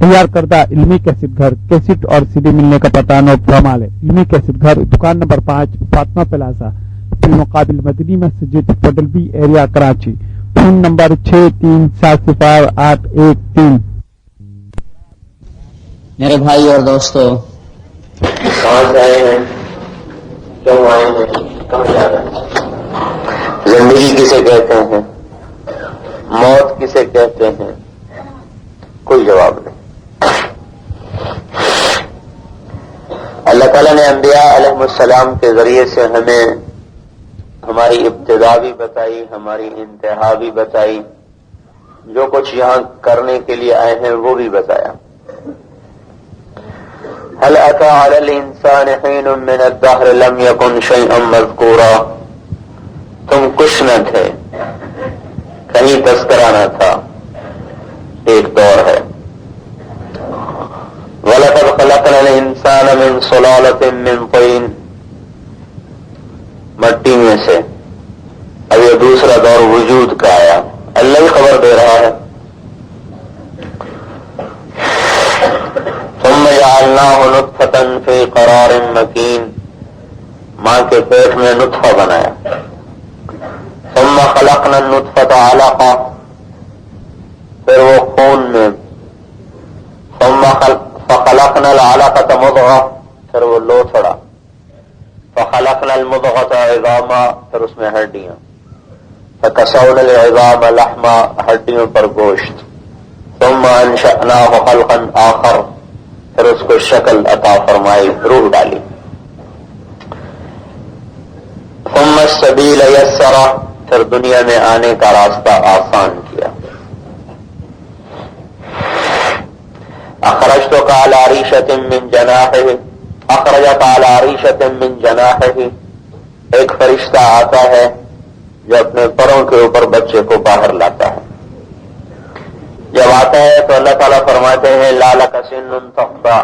تیار کردہ علمی کیسٹ گھر، کیسٹ اور CD ملنے کا پتہ نوٹ فرما لیں۔ علمی کیسٹ گھر، دکان نمبر 5، فاطمہ پلازا، بالمقابل مدنی مسجد، پڈل B area, Karachi. Phone number 63700813۔ میرے بھائی اور دوستو، کہاں سے آئے ہیں، کیوں آئے ہیں، کہاں جا رہے ہیں؟ زندگی کسے کہتے ہیں، موت کسے کہتے ہیں، کوئی جواب نہیں۔ اللہ تعالیٰ نے انبیاء علیہ السلام کے ذریعے سے ہمیں ہماری ابتدا بھی بتائی، ہماری انتہا بھی بتائی، جو کچھ یہاں کرنے کے لیے آئے ہیں وہ بھی بتایا۔ هل أتى على الإنسان حين من الدهر لم يكن شيئا مذكورا، تم کچھ نہ تھے، کہیں تذکرہ نہ تھا، ایک دور ہے۔ وَلَقَدْ خَلَقْنَا الْإِنسَانَ مِنْ صُلَالَةٍ مِّن طِينٍ، مٹی میں سے۔ اب یہ دوسرا دور وجود کا آیا، اللہ ہی خبر دے رہا ہے۔ ثم جعلناه نطفة في قرار مكين، ماں کے پیٹ میں نطفہ بنایا۔ ثم خلقنا النطفة علقة، پھر وہ خون میں۔ ثم فخلقنا العلقة مضغة، پھر وہ لوتھڑا۔ فخلقنا المضغة عظاما، پھر اس میں ہڈیاں۔ فكسونا العظام لحما، ہڈیوں پر گوشت۔ ثم انشأناه خلقا آخر، پھر اس کو شکل عطا فرمائی، روح ڈالی۔ ثم السبیل یسرا، پھر دنیا میں آنے کا راستہ آسان کیا۔ اخرجتک علی ریشۃ من جناحہ، اخرجک علی ریشۃ من جناحہ، ایک فرشتہ آتا ہے جو اپنے پروں کے اوپر بچے کو باہر لاتا ہے۔ جب آتا ہے تو اللہ تعالیٰ فرماتے ہیں لا لک سن تخطا،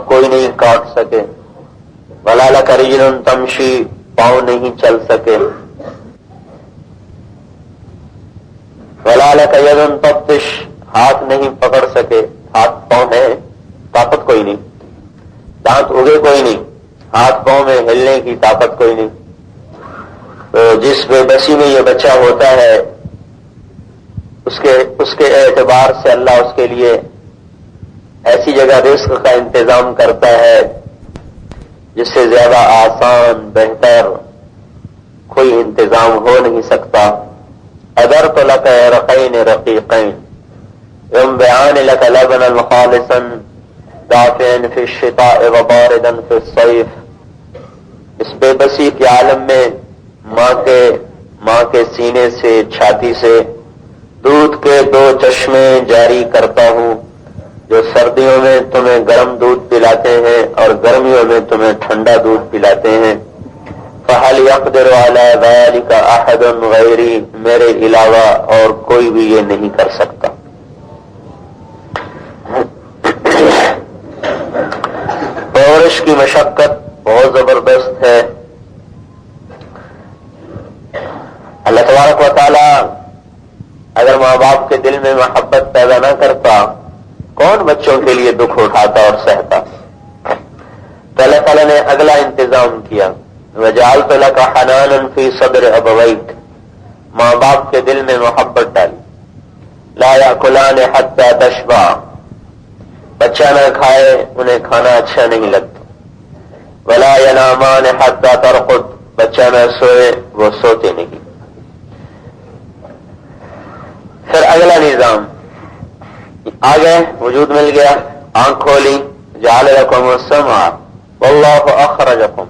کوئی نہیں کاٹ سکے، ولا لک رجل تمشی، پاؤں نہیں چل سکے، ولا لک ید تبطش، ہاتھ نہیں پکڑ سکے، ہاتھ پاؤں ہے، طاقت کوئی نہیں، دانت اگے کوئی نہیں، ہاتھ پاؤں میں ہلنے کی طاقت کوئی نہیں۔ تو جس بے بسی میں یہ بچہ ہوتا ہے، اس کے اعتبار سے اللہ اس کے لیے ایسی جگہ رزق کا انتظام کرتا ہے جس سے زیادہ آسان بہتر کوئی انتظام ہو نہیں سکتا۔ ادرت لک رقین رقیقین ینبعان لک لبنا خالصا دافعا فی الشتاء وباردا فی الصیف۔ اس بے بسی کے عالم میں ماں کے سینے سے، چھاتی سے دودھ کے 2 چشمے جاری کرتا ہوں جو سردیوں میں تمہیں گرم دودھ پلاتے ہیں اور گرمیوں میں تمہیں ٹھنڈا دودھ پلاتے ہیں۔ فَهَلْ يَقْدِرُ عَلَى ذَلِكَ أَحَدٌ غَيْرِي، میرے علاوہ اور کوئی بھی یہ نہیں کر سکتا۔ پرورش کی مشقت بہت زبردست ہے۔ اللہ تبارک و تعالی اگر ماں باپ کے دل میں محبت پیدا نہ کرتا، کون بچوں کے لیے دکھ اٹھاتا اور سہتا؟ تو اللہ تعالیٰ نے اگلا انتظام کیا، وَجَعَلْتُ لَكَ حَنَانًا فِي صَدْرِ أَبَوَيْكَ، ماں باپ کے دل میں محبت ڈالی۔ لَا يَأْكُلَانِ حَتَّى تَشْبَعَ، بچہ نہ کھائے انہیں کھانا اچھا نہیں لگتا۔ وَلَا يَنَامَانِ حَتَّى تَرْقُدْ، بچہ نہ سوئے وہ سوتے نہیں۔ پھر اگلا نظام آگے، وجود مل گیا، آنکھ کھولی، جعل لکم السمع واللہ اخرجکم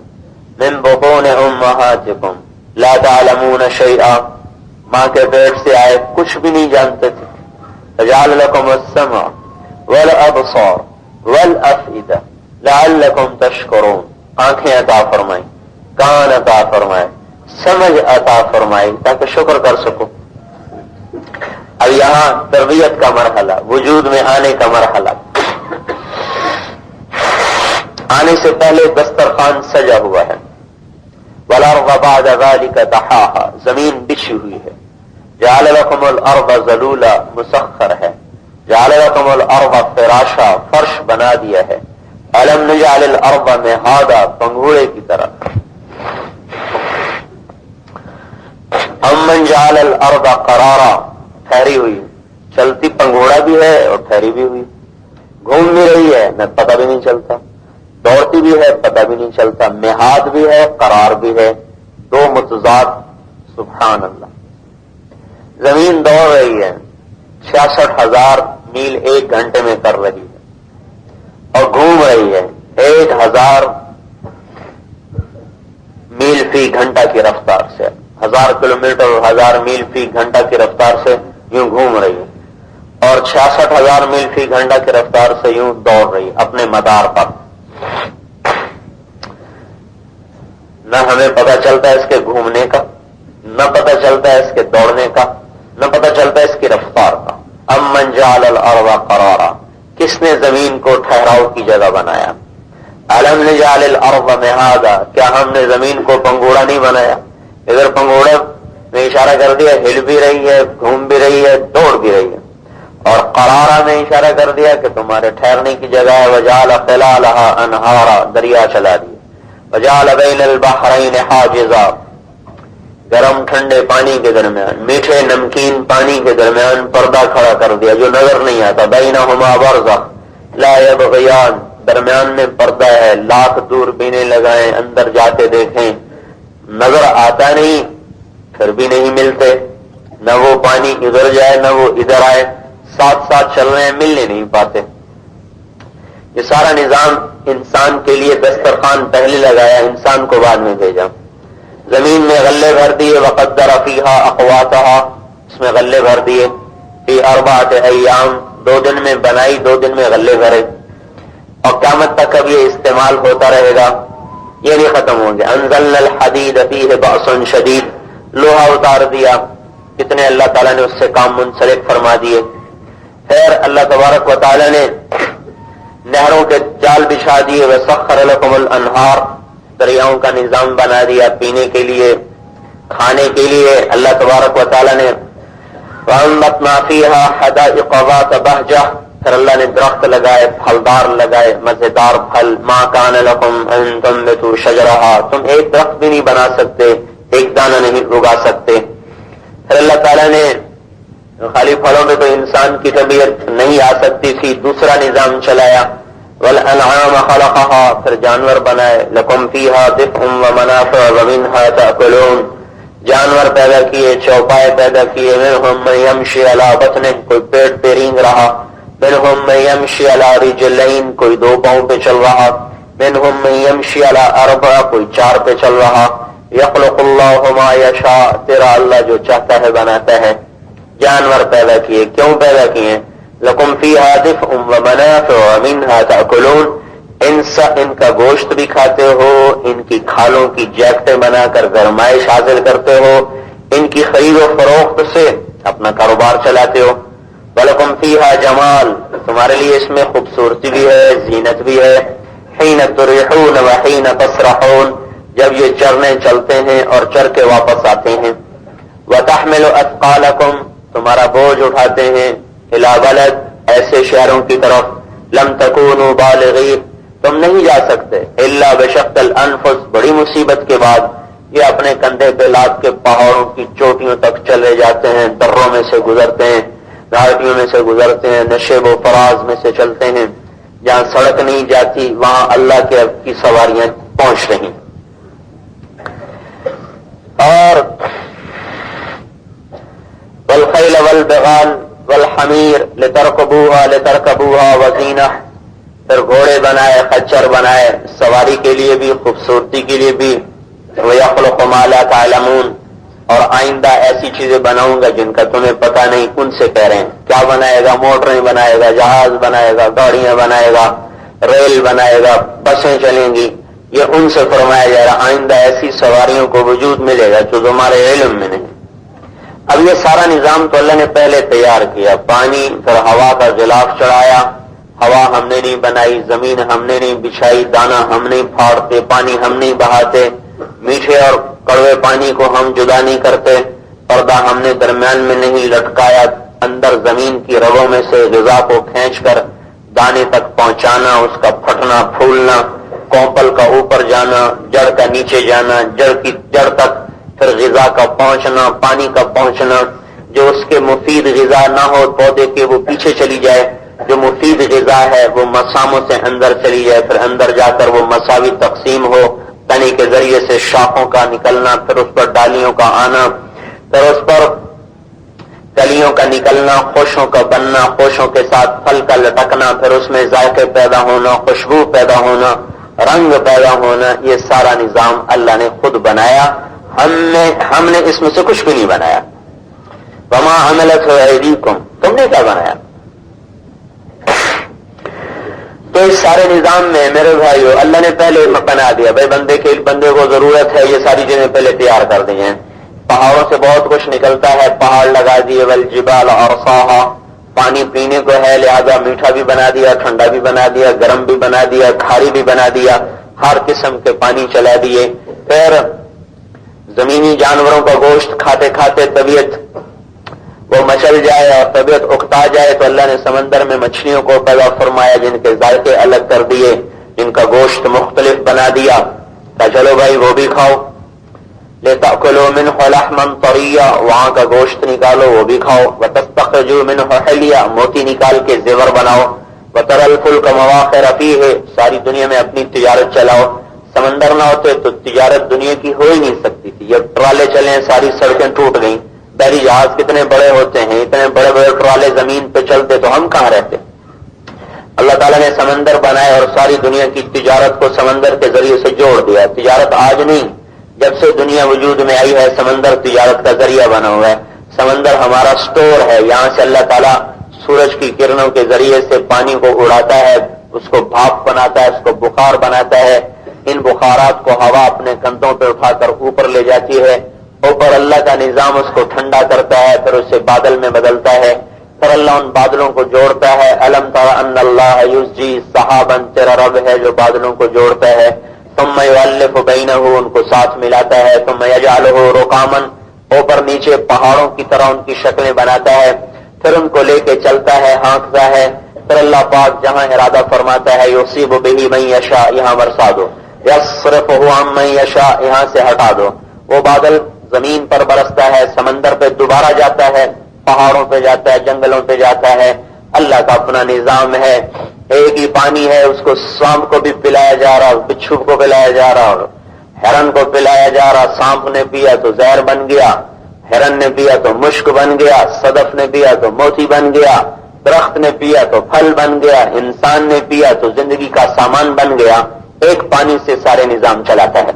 من بطون امہاتکم لا تعلمون شیئا، ماں کے پیٹ سے آئے کچھ بھی نہیں جانتے تھے۔ جعل لکم السمع والابصار والافئدہ لعلکم تشکرون، آنکھیں عطا فرمائی، کان عطا فرمائے، سمجھ عطا فرمائی تاکہ شکر کر سکو۔ اب یہاں تربیت کا مرحلہ، وجود میں آنے کا مرحلہ۔ آنے سے پہلے دسترخوان سجا ہوا ہے۔ والارض بعد ذلك دحاها، زمین بچھی ہوئی ہے۔ جعل لكم الارض ذلولا، مسخر ہے۔ جعل لکم الارض فراشا، فرش بنا دیا ہے. الم نجعل الارض مہادا، پنگھوڑے کی طرح. امن جعل الارض قرارا، ٹھہری ہوئی، چلتی پنگھوڑا بھی ہے اور ٹھہری بھی ہوئی، گھوم بھی رہی ہے نہ پتہ بھی نہیں چلتا، دوڑتی بھی ہے پتہ بھی نہیں چلتا، مہاد بھی ہے قرار بھی ہے، دو متضاد. سبحان اللہ. زمین دوڑ رہی ہے، 66,000 میل 1 گھنٹے میں کر رہی ہے، اور گھوم رہی ہے 1,000 میل فی گھنٹہ کی رفتار سے، 1000 کلومیٹر اور 1000 میل فی گھنٹہ کی رفتار سے یوں گھوم رہی ہے، اور 66,000 میل فی گھنٹہ کی رفتار سے یوں دوڑ رہی ہے اپنے مدار پر. نہ ہمیں پتہ چلتا ہے اس کے گھومنے کا، نہ پتہ چلتا ہے اس کے دوڑنے کا، نہ پتہ چلتا ہے اس کی رفتار کا. امن جعل الارض قرارا، کس نے زمین کو ٹھہراؤ کی جگہ بنایا. الم نجعل الارض مہادا، کیا ہم نے زمین کو پنگھوڑا نہیں بنایا. ادھر پنگھوڑے میں اشارہ کر دیا، ہل بھی رہی ہے، گھوم بھی رہی ہے، دوڑ بھی رہی ہے. اور قرارا میں اشارہ کر دیا کہ تمہارے ٹھہرنے کی جگہ ہے. وجعل خلالها انہارا، دریا چلا دیا. وجعل بین البحرین حاجزا، گرم ٹھنڈے پانی کے درمیان، میٹھے نمکین پانی کے درمیان پردہ کھڑا کر دیا جو نظر نہیں آتا. بینہما برزخ لا یبغیان، درمیان میں پردہ ہے، لاکھ دوربینیں لگائیں اندر جاتے دیکھیں، نظر آتا نہیں، پھر بھی نہیں ملتے. نہ وہ پانی ادھر جائے نہ وہ ادھر آئے، ساتھ ساتھ چل رہے ہیں، ملنے نہیں پاتے. یہ سارا نظام انسان کے لیے دسترخوان پہلے لگایا، انسان کو بعد میں بھیجا. زمین میں غلے بھر دیے، وقدر فیہا اقواتہا، اس میں غلے بھر دیے. فی 4 ایام، 2 دن میں بنائی، 2 دن میں غلے بھرے. اور قیامت تک اب یہ استعمال ہوتا رہے گا، یہ نہیں ختم ہوں گے. انزلنا الحدید فیہ بأس شدید، لوہا اتار دیا، کتنے اللہ تعالیٰ نے اس سے کام منسلک فرما دیے. پھر اللہ تبارک و تعالیٰ نے نہروں کے جال بچھا دیے. وسخر لکم الانہار، دریاؤں کا نظام بنا دیا پینے کے لیے، کھانے کے لیے. اللہ تبارک و تعالیٰ نے وَأَنبَتْنَا فِيهَا حَدَائِقَ ذَاتَ بَهْجَةٍ، پھر اللہ نے درخت لگائے، پھلدار لگائے، مزیدار پھل. مَا كَانَ لَكُمْ أَن تُنبِتُوا شَجَرَهَا، تم ایک درخت بھی نہیں بنا سکتے، ایک دانہ نہیں اگا سکتے. پھر اللہ تعالیٰ نے خالی پھلوں میں تو انسان کی طبیعت نہیں آ سکتی تھی، دوسرا نظام چلایا. وَالْأَنْعَامَ خَلَقَهَا، پھر جانور بنائے. لَكُمْ فِيهَا دِفْءٌ وَمَنَافِعُ وَمِنْهَا تَأْكُلُونَ، جانور پیدا کیے، چوپائے پیدا کیے. مِنْهُمْ مَن يَمْشِي عَلَى بَطْنِهِ، کوئی پیٹ پہ رینگ رہا. مِنْهُمْ مَن يَمْشِي عَلَى رِجْلَيْنِ، کوئی 2 پاؤں پہ چل رہا. مِنْهُمْ مَن يَمْشِي عَلَى 4، کوئی 4 پہ چل رہا. يَخْلُقُ اللَّهُ مَا يَشَاءُ، تیرا اللہ جو چاہتا ہے بناتا ہے. جانور پیدا کیے، کیوں پیدا کیے؟ لَكُمْ فِيهَا دِفْءٌ وَمَنَافِعُ وَمِنْهَا تَأْكُلُونَ، ان کا گوشت بھی کھاتے ہو، ان کی کھالوں کی جیکٹیں بنا کر گرمائش حاصل کرتے ہو، ان کی خرید و فروخت سے اپنا کاروبار چلاتے ہو. وَلَكُمْ فِيهَا جَمَال، تمہارے لیے اس میں خوبصورتی بھی ہے، زینت بھی ہے. حِينَ تُرِيحُونَ وَحِينَ تَسْرَحُونَ، جب یہ چرنے چلتے ہیں اور چر کے واپس آتے ہیں. وَتَحْمِلُ أَثْقَالَكُمْ، تمہارا بوجھ اٹھاتے ہیں. إِلَى بَلَدٍ، ایسے شہروں کی طرف. لَمْ تَكُونُوا بَالِغِينَ، تم نہیں جا سکتے. إِلَّا بِشَقِّ الْأَنفُسِ، بڑی مصیبت کے بعد یہ اپنے کندھے پہ لاد کے پہاڑوں کی چوٹیوں تک چلے جاتے ہیں، دروں میں سے گزرتے ہیں، گھاٹیوں میں سے گزرتے ہیں، نشیب و فراز میں سے چلتے ہیں. جہاں سڑک نہیں جاتی وہاں اللہ کی سواریاں پہنچ رہی. اور والخیل والبغال والحمیر لترکبوها وزینہ، پھر گھوڑے بنائے، خچر بنائے، سواری کے لیے بھی، خوبصورتی کے لیے بھی. وَيَخْلُقُ مَا لَا تَعْلَمُونَ، اور آئندہ ایسی چیزیں بناؤں گا جن کا تمہیں پتہ نہیں، ان سے کہہ رہے ہیں. کیا بنائے گا؟ موٹریں بنائے گا، جہاز بنائے گا، گاڑیاں بنائے گا، ریل بنائے گا، بسیں چلیں گی. یہ ان سے فرمایا جا رہا آئندہ ایسی سواریوں کو وجود ملے گا جو تمہارے علم میں نہیں. اب یہ سارا نظام تو اللہ نے پہلے تیار کیا. پانی، پھر ہوا کا غلاف چڑھایا. ہوا ہم نے نہیں بنائی، زمین ہم نے نہیں بچھائی، دانا ہم نہیں پھاڑتے، پانی ہم نہیں بہاتے، میٹھے اور کڑوے پانی کو ہم جدا نہیں کرتے، پردہ ہم نے درمیان میں نہیں لٹکایا، اندر زمین کی رگوں میں سے غذا کو کھینچ کر دانے تک پہنچانا، اس کا پھٹنا پھولنا، کونپل کا اوپر جانا، جڑ کا نیچے جانا، جڑ کی جڑ تک پھر غذا کا پہنچنا، پانی کا پہنچنا، جو اس کے مفید غذا نہ ہو پودے کے وہ پیچھے چلی جائے، جو مفید غذا ہے وہ مساموں سے اندر چلی جائے، پھر اندر جا کر وہ مساوی تقسیم ہو، تنے کے ذریعے سے شاخوں کا نکلنا، پھر اس پر ڈالیوں کا آنا، پھر اس پر کلیوں کا نکلنا، خوشوں کا بننا، خوشوں کے ساتھ پھل کا لٹکنا، پھر اس میں ذائقے پیدا ہونا، خوشبو پیدا ہونا، رنگ پیدا ہونا، یہ سارا نظام اللہ نے خود بنایا، ہم نے اس میں سے کچھ بھی نہیں بنایا۔ وما عملت ایدیکم، تم نے کیا بنایا؟ تو اس سارے نظام میں میرے بھائیو اللہ نے پہلے بنا دیا، بھائی بندے کو ضرورت ہے یہ ساری چیزیں پہلے تیار کر دی ہیں۔ پہاڑوں سے بہت کچھ نکلتا ہے، پہاڑ لگا دیے، والجبال ارساہا، پانی پینے کو ہے لہذا میٹھا بھی بنا دیا، ٹھنڈا بھی بنا دیا، گرم بھی بنا دیا، کھاری بھی بنا دیا، ہر قسم کے پانی چلا دیے۔ پھر زمینی جانوروں کا گوشت کھاتے کھاتے طبیعت وہ مچل جائے اور طبیعت اکتا جائے تو اللہ نے سمندر میں مچھلیوں کو پیدا فرمایا، جن کے ذائقے الگ کر دیے، جن کا گوشت مختلف بنا دیا، کہ چلو بھائی وہ بھی کھاؤ، لِتَأْكُلُوا مِنْهُ لَحْمًا طَرِيًّا، وہاں کا گوشت نکالو وہ بھی کھاؤ، وَتَسْتَخْرِجُوا مِنْهُ حِلْيًا، موتی نکال کے زیور بناؤ، وَتَرَى الْفُلْكَ مَوَاخِرَ فِيهِ، ساری دنیا میں اپنی تجارت چلاؤ۔ سمندر نہ ہوتے تو تجارت دنیا کی ہو ہی نہیں سکتی تھی، یہ ٹرالے چلیں ساری سڑکیں ٹوٹ گئیں، بحری جہاز کتنے بڑے ہوتے ہیں، اتنے بڑے بڑے ٹرالے زمین پہ چلتے تو ہم کہاں رہتے؟ اللہ تعالیٰ نے سمندر بنائے اور ساری دنیا کی تجارت کو سمندر کے ذریعے سے جوڑ دیا۔ تجارت آج نہیں، جب سے دنیا وجود میں آئی ہے سمندر تجارت کا ذریعہ بنا ہوا ہے۔ سمندر ہمارا سٹور ہے، یہاں سے اللہ تعالیٰ سورج کی کرنوں کے ذریعے سے پانی کو اڑاتا ہے، اس کو بھاپ بناتا ہے، اس کو بخار بناتا ہے، ان بخارات کو ہوا اپنے کندھوں پہ اٹھا کر اوپر لے جاتی ہے، اوپر اللہ کا نظام اس کو ٹھنڈا کرتا ہے، پھر اسے بادل میں بدلتا ہے، پھر اللہ ان بادلوں کو جوڑتا ہے۔ الم تر ان اللہ یزجی سحابا، تیرا رب ہے جو بادلوں کو جوڑتا ہے، ثم یؤلف بینہ، ان کو ساتھ ملاتا ہے، ثم یجعلہ رکاما، اوپر نیچے پہاڑوں کی طرح ان کی شکلیں بناتا ہے، پھر ان کو لے کے چلتا ہے، ہانکتا ہے، پھر اللہ پاک جہاں ارادہ فرماتا ہے یصیب بہ من یشاء، یہاں برسا دو، یصرفہ عن من یشاء، یہاں سے ہٹا دو، وہ بادل زمین پر برستا ہے، سمندر پہ دوبارہ جاتا ہے، پہاڑوں پہ جاتا ہے، جنگلوں پہ جاتا ہے، اللہ کا اپنا نظام ہے۔ ایک ہی پانی ہے، اس کو سانپ کو بھی پلایا جا رہا، بچھو کو پلایا جا رہا، ہرن کو پلایا جا رہا، سانپ نے پیا تو زہر بن گیا، ہرن نے پیا تو مشک بن گیا، صدف نے پیا تو موتی بن گیا، درخت نے پیا تو پھل بن گیا، انسان نے پیا تو زندگی کا سامان بن گیا۔ ایک پانی سے سارے نظام چلاتا ہے،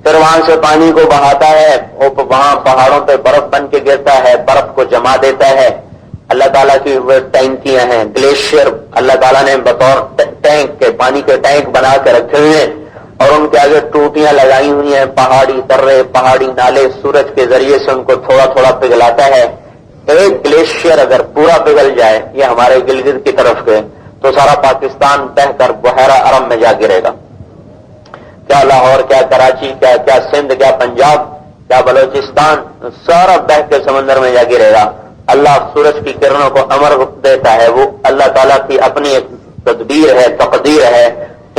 پھر وہاں سے پانی کو بہاتا ہے، وہاں پہاڑوں پہ برف بن کے گرتا ہے، برف کو جما دیتا ہے۔ اللہ تعالیٰ کی وہ ٹینکیاں ہیں، گلیشیئر اللہ تعالیٰ نے بطور ٹینک کے پانی کے ٹینک بنا کے رکھے ہوئے ہیں، اور ان کے آگے ٹوٹیاں لگائی ہوئی ہیں، پہاڑی درے، پہاڑی نالے سورج کے ذریعے سے ان کو تھوڑا تھوڑا پگھلاتا ہے۔ ایک گلیشیئر اگر پورا پگھل جائے، یہ ہمارے گلگت کی طرف کے، تو سارا پاکستان بہہ کر بحیرہ عرب میں جا گرے گا۔ کیا لاہور، کیا کراچی، کیا سندھ، کیا پنجاب، کیا بلوچستان، سارا بہہ کے سمندر میں جا گرے گا۔ اللہ سورج کی کرنوں کو امر دیتا ہے، وہ اللہ تعالیٰ کی اپنی ایک تدبیر ہے، تقدیر ہے۔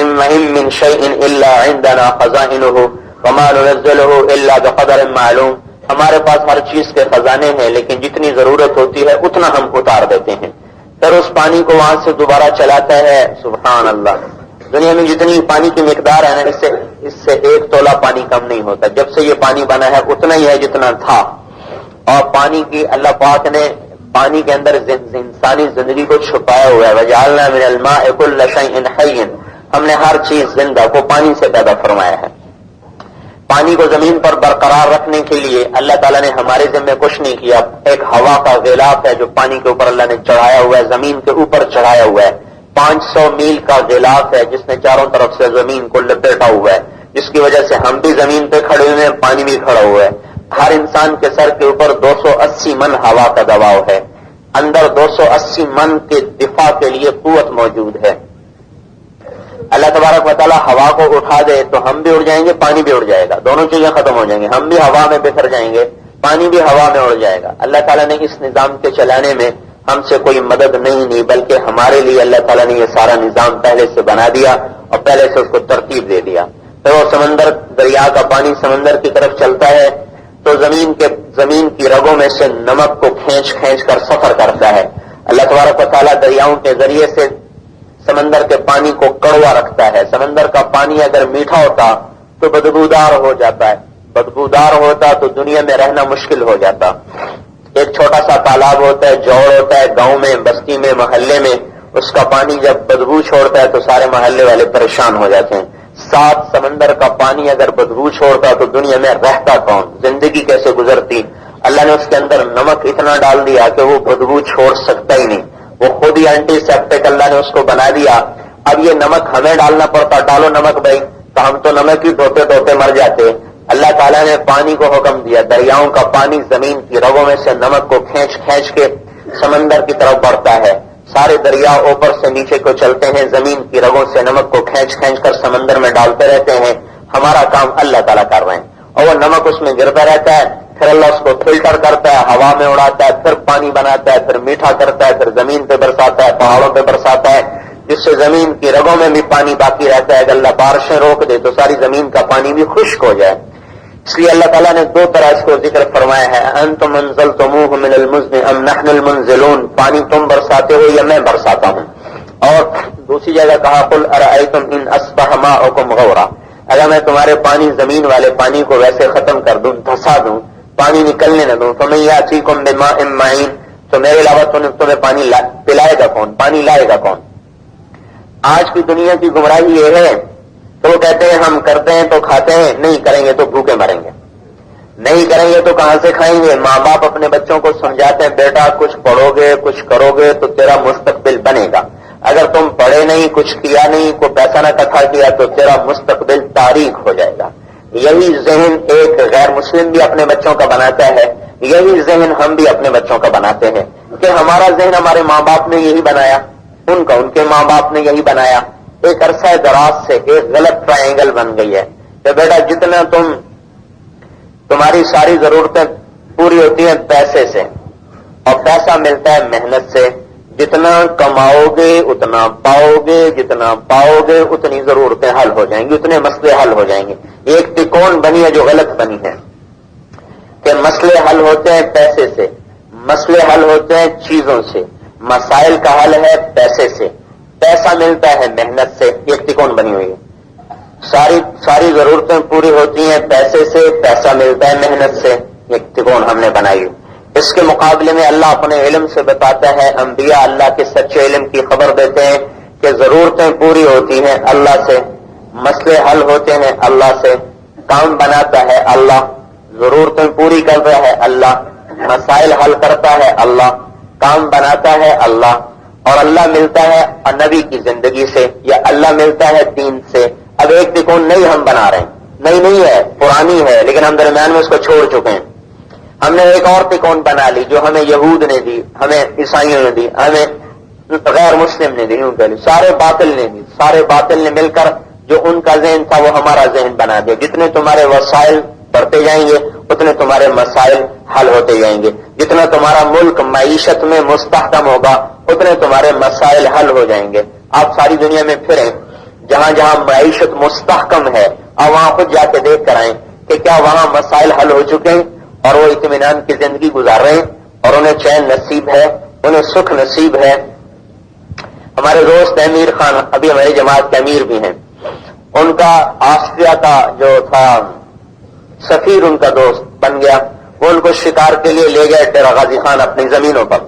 ان من شیء الا عندنا خزائنه وما ننزله الا بقدر معلوم، ہمارے پاس ہر چیز کے خزانے ہیں، لیکن جتنی ضرورت ہوتی ہے اتنا ہم اتار دیتے ہیں، پھر اس پانی کو وہاں سے دوبارہ چلاتا ہے۔ سبحان اللہ، دنیا میں جتنی پانی کی مقدار ہے نا، اس سے ایک تولہ پانی کم نہیں ہوتا۔ جب سے یہ پانی بنا ہے اتنا ہی ہے جتنا تھا، اور پانی کی اللہ پاک نے پانی کے اندر انسانی زندگی کو چھپایا ہوا ہے۔ وجعلنا من الماء كل شيء حي، ہم نے ہر چیز زندہ کو پانی سے پیدا فرمایا ہے۔ پانی کو زمین پر برقرار رکھنے کے لیے اللہ تعالیٰ نے ہمارے ذمہ کچھ نہیں کیا، ایک ہوا کا غلاف ہے جو پانی کے اوپر اللہ نے چڑھایا ہوا ہے، زمین کے اوپر چڑھایا ہوا ہے، 500 میل کا غلاف ہے جس نے چاروں طرف سے زمین کو لپیٹا ہوا ہے، جس کی وجہ سے ہم بھی زمین پہ کھڑے ہوئے ہیں، پانی بھی کھڑا ہوا ہے۔ ہر انسان کے سر کے اوپر 280 من ہوا کا دباؤ ہے، اندر 280 من کے دفاع کے لیے قوت موجود ہے۔ اللہ تبارک و تعالیٰ ہوا کو اٹھا دے تو ہم بھی اڑ جائیں گے، پانی بھی اڑ جائے گا، دونوں چیزیں ختم ہو جائیں گے، ہم بھی ہوا میں بکھر جائیں گے، پانی بھی ہوا میں اڑ جائے گا. اللہ تعالیٰ نے اس نظام کے چلانے میں ہم سے کوئی مدد نہیں لی، بلکہ ہمارے لیے اللہ تعالیٰ نے یہ سارا نظام پہلے سے بنا دیا اور پہلے سے اس کو ترتیب دے دیا. پھر وہ سمندر، دریا کا پانی سمندر کی طرف چلتا ہے تو زمین کی رگوں میں سے نمک کو کھینچ کر سفر کرتا ہے. اللہ تبارک و تعالیٰ دریاؤں کے ذریعے سے سمندر کے پانی کو کڑوا رکھتا ہے. سمندر کا پانی اگر میٹھا ہوتا تو بدبودار ہو جاتا ہے، بدبودار ہوتا تو دنیا میں رہنا مشکل ہو جاتا. ایک چھوٹا سا تالاب ہوتا ہے، جوڑ ہوتا ہے گاؤں میں، بستی میں، محلے میں، اس کا پانی جب بدبو چھوڑتا ہے تو سارے محلے والے پریشان ہو جاتے ہیں. 7 سمندر کا پانی اگر بدبو چھوڑتا تو دنیا میں رہتا کون، زندگی کیسے گزرتی؟ اللہ نے اس کے اندر نمک اتنا ڈال دیا کہ وہ بدبو چھوڑ سکتا ہی نہیں، وہ خود ہی اینٹی سیپٹک اللہ نے اس کو بنا دیا. اب یہ نمک ہمیں ڈالنا پڑتا، ڈالو نمک بھائی، تو ہم تو نمک ہی ٹوٹے مر جاتے. اللہ تعالیٰ نے پانی کو حکم دیا، دریاؤں کا پانی زمین کی رگوں میں سے نمک کو کھینچ کے سمندر کی طرف بڑھتا ہے. سارے دریا اوپر سے نیچے کو چلتے ہیں، زمین کی رگوں سے نمک کو کھینچ کر سمندر میں ڈالتے رہتے ہیں. ہمارا کام اللہ تعالیٰ کر رہے ہیں اور وہ نمک اس میں گرتا رہتا ہے. پھر اللہ اس کو فلٹر کرتا ہے، ہوا میں اڑاتا ہے، پھر پانی بناتا ہے، پھر میٹھا کرتا ہے، پھر زمین پہ برساتا ہے، پہاڑوں پہ برساتا ہے، جس سے زمین کی رگوں میں بھی پانی باقی رہتا ہے. اگر اللہ بارشیں روک دے تو ساری زمین کا پانی بھی خشک ہو جائے. اس لیے اللہ تعالیٰ نے 2 طرح اس کو ذکر فرمایا ہے، انتم انزلتموہ من المزن ام نحن المنزلون، پانی تم برساتے ہو یا میں برساتا ہوں. اور دوسری جگہ کہا قل ارأیتم ان اصبح ماؤکم غورا، اگر میں تمہارے پانی زمین والے پانی کو ویسے ختم کر دوں، دھسا دوں، پانی نکلنے نہ دوں، فمن یأتیکم بماء معین، تو میرے علاوہ تمہیں پانی پلائے گا کون، پانی لائے گا کون؟ آج کی دنیا کی گمراہی یہ ہے تو وہ کہتے ہیں ہم کرتے ہیں تو کھاتے ہیں، نہیں کریں گے تو بھوکے مریں گے. نہیں کریں گے تو کہاں سے کھائیں گے؟ ماں باپ اپنے بچوں کو سمجھاتے ہیں بیٹا کچھ پڑھو گے، کچھ کرو گے تو تیرا مستقبل بنے گا، اگر تم پڑھے نہیں، کچھ کیا نہیں، کوئی پیسہ نہ اکٹھا کیا تو تیرا مستقبل تاریک ہو جائے گا. یہی ذہن ایک غیر مسلم بھی اپنے بچوں کا بناتا ہے، یہی ذہن ہم بھی اپنے بچوں کا بناتے ہیں کہ ہمارا ذہن ہمارے ماں باپ نے یہی بنایا، ان کا ان کے ماں باپ نے یہی بنایا. ایک عرصہ دراز سے ایک غلط ٹرائنگل بن گئی ہے کہ بیٹا جتنا تمہاری ساری ضرورتیں پوری ہوتی ہیں پیسے سے، اور پیسہ ملتا ہے محنت سے، جتنا کماؤ گے اتنا پاؤ گے، جتنا پاؤ گے اتنی ضرورتیں حل ہو جائیں گی، اتنے مسئلے حل ہو جائیں گے. ایک تکون بنی ہے جو غلط بنی ہے کہ مسئلے حل ہوتے ہیں پیسے سے، مسئلے حل ہوتے ہیں چیزوں سے، مسائل کا حل ہے پیسے سے، پیسہ ملتا ہے محنت سے. ایک تکون بنی ہوئی ہے، ساری ضرورتیں پوری ہوتی ہیں پیسے سے، پیسہ ملتا ہے محنت سے. ایک تکون ہم نے بنائی. اس کے مقابلے میں اللہ اپنے علم سے بتاتا ہے، انبیاء اللہ کے سچے علم کی خبر دیتے ہیں کہ ضرورتیں پوری ہوتی ہیں اللہ سے، مسئلے حل ہوتے ہیں اللہ سے، کام بناتا ہے اللہ، ضرورتیں پوری کرتا ہے اللہ، مسائل حل کرتا ہے اللہ، کام بناتا ہے اللہ، اور اللہ ملتا ہے نبی کی زندگی سے یا اللہ ملتا ہے دین سے. اب ایک تکون نہیں ہم بنا رہے ہیں، نہیں ہے، پرانی ہے، لیکن ہم درمیان میں اس کو چھوڑ چکے ہیں. ہم نے ایک اور تکون بنا لی جو ہمیں یہود نے دی، ہمیں عیسائیوں نے دی، ہمیں غیر مسلم نے دی، سارے باطل نے دی. سارے باطل نے مل کر جو ان کا ذہن تھا وہ ہمارا ذہن بنا دیا. جتنے تمہارے وسائل بڑھتے جائیں گے اتنے تمہارے مسائل حل ہوتے جائیں گے، جتنا تمہارا ملک معیشت میں مستحکم ہوگا اتنے تمہارے مسائل حل ہو جائیں گے. آپ ساری دنیا میں پھریں، جہاں جہاں معیشت مستحکم ہے اور وہاں خود جا کے دیکھ کر آئیں کہ کیا وہاں مسائل حل ہو چکے ہیں اور وہ اطمینان کی زندگی گزار رہے ہیں اور انہیں چین نصیب ہے، انہیں سکھ نصیب ہے. ہمارے دوست امیر خان ابھی ہماری جماعت کے امیر بھی ہیں، ان کا آسٹریا کا جو تھا سفیر ان کا دوست بن گیا، وہ ان کو شکار کے لیے لے گئے ڈیرہ غازی خان اپنی زمینوں پر.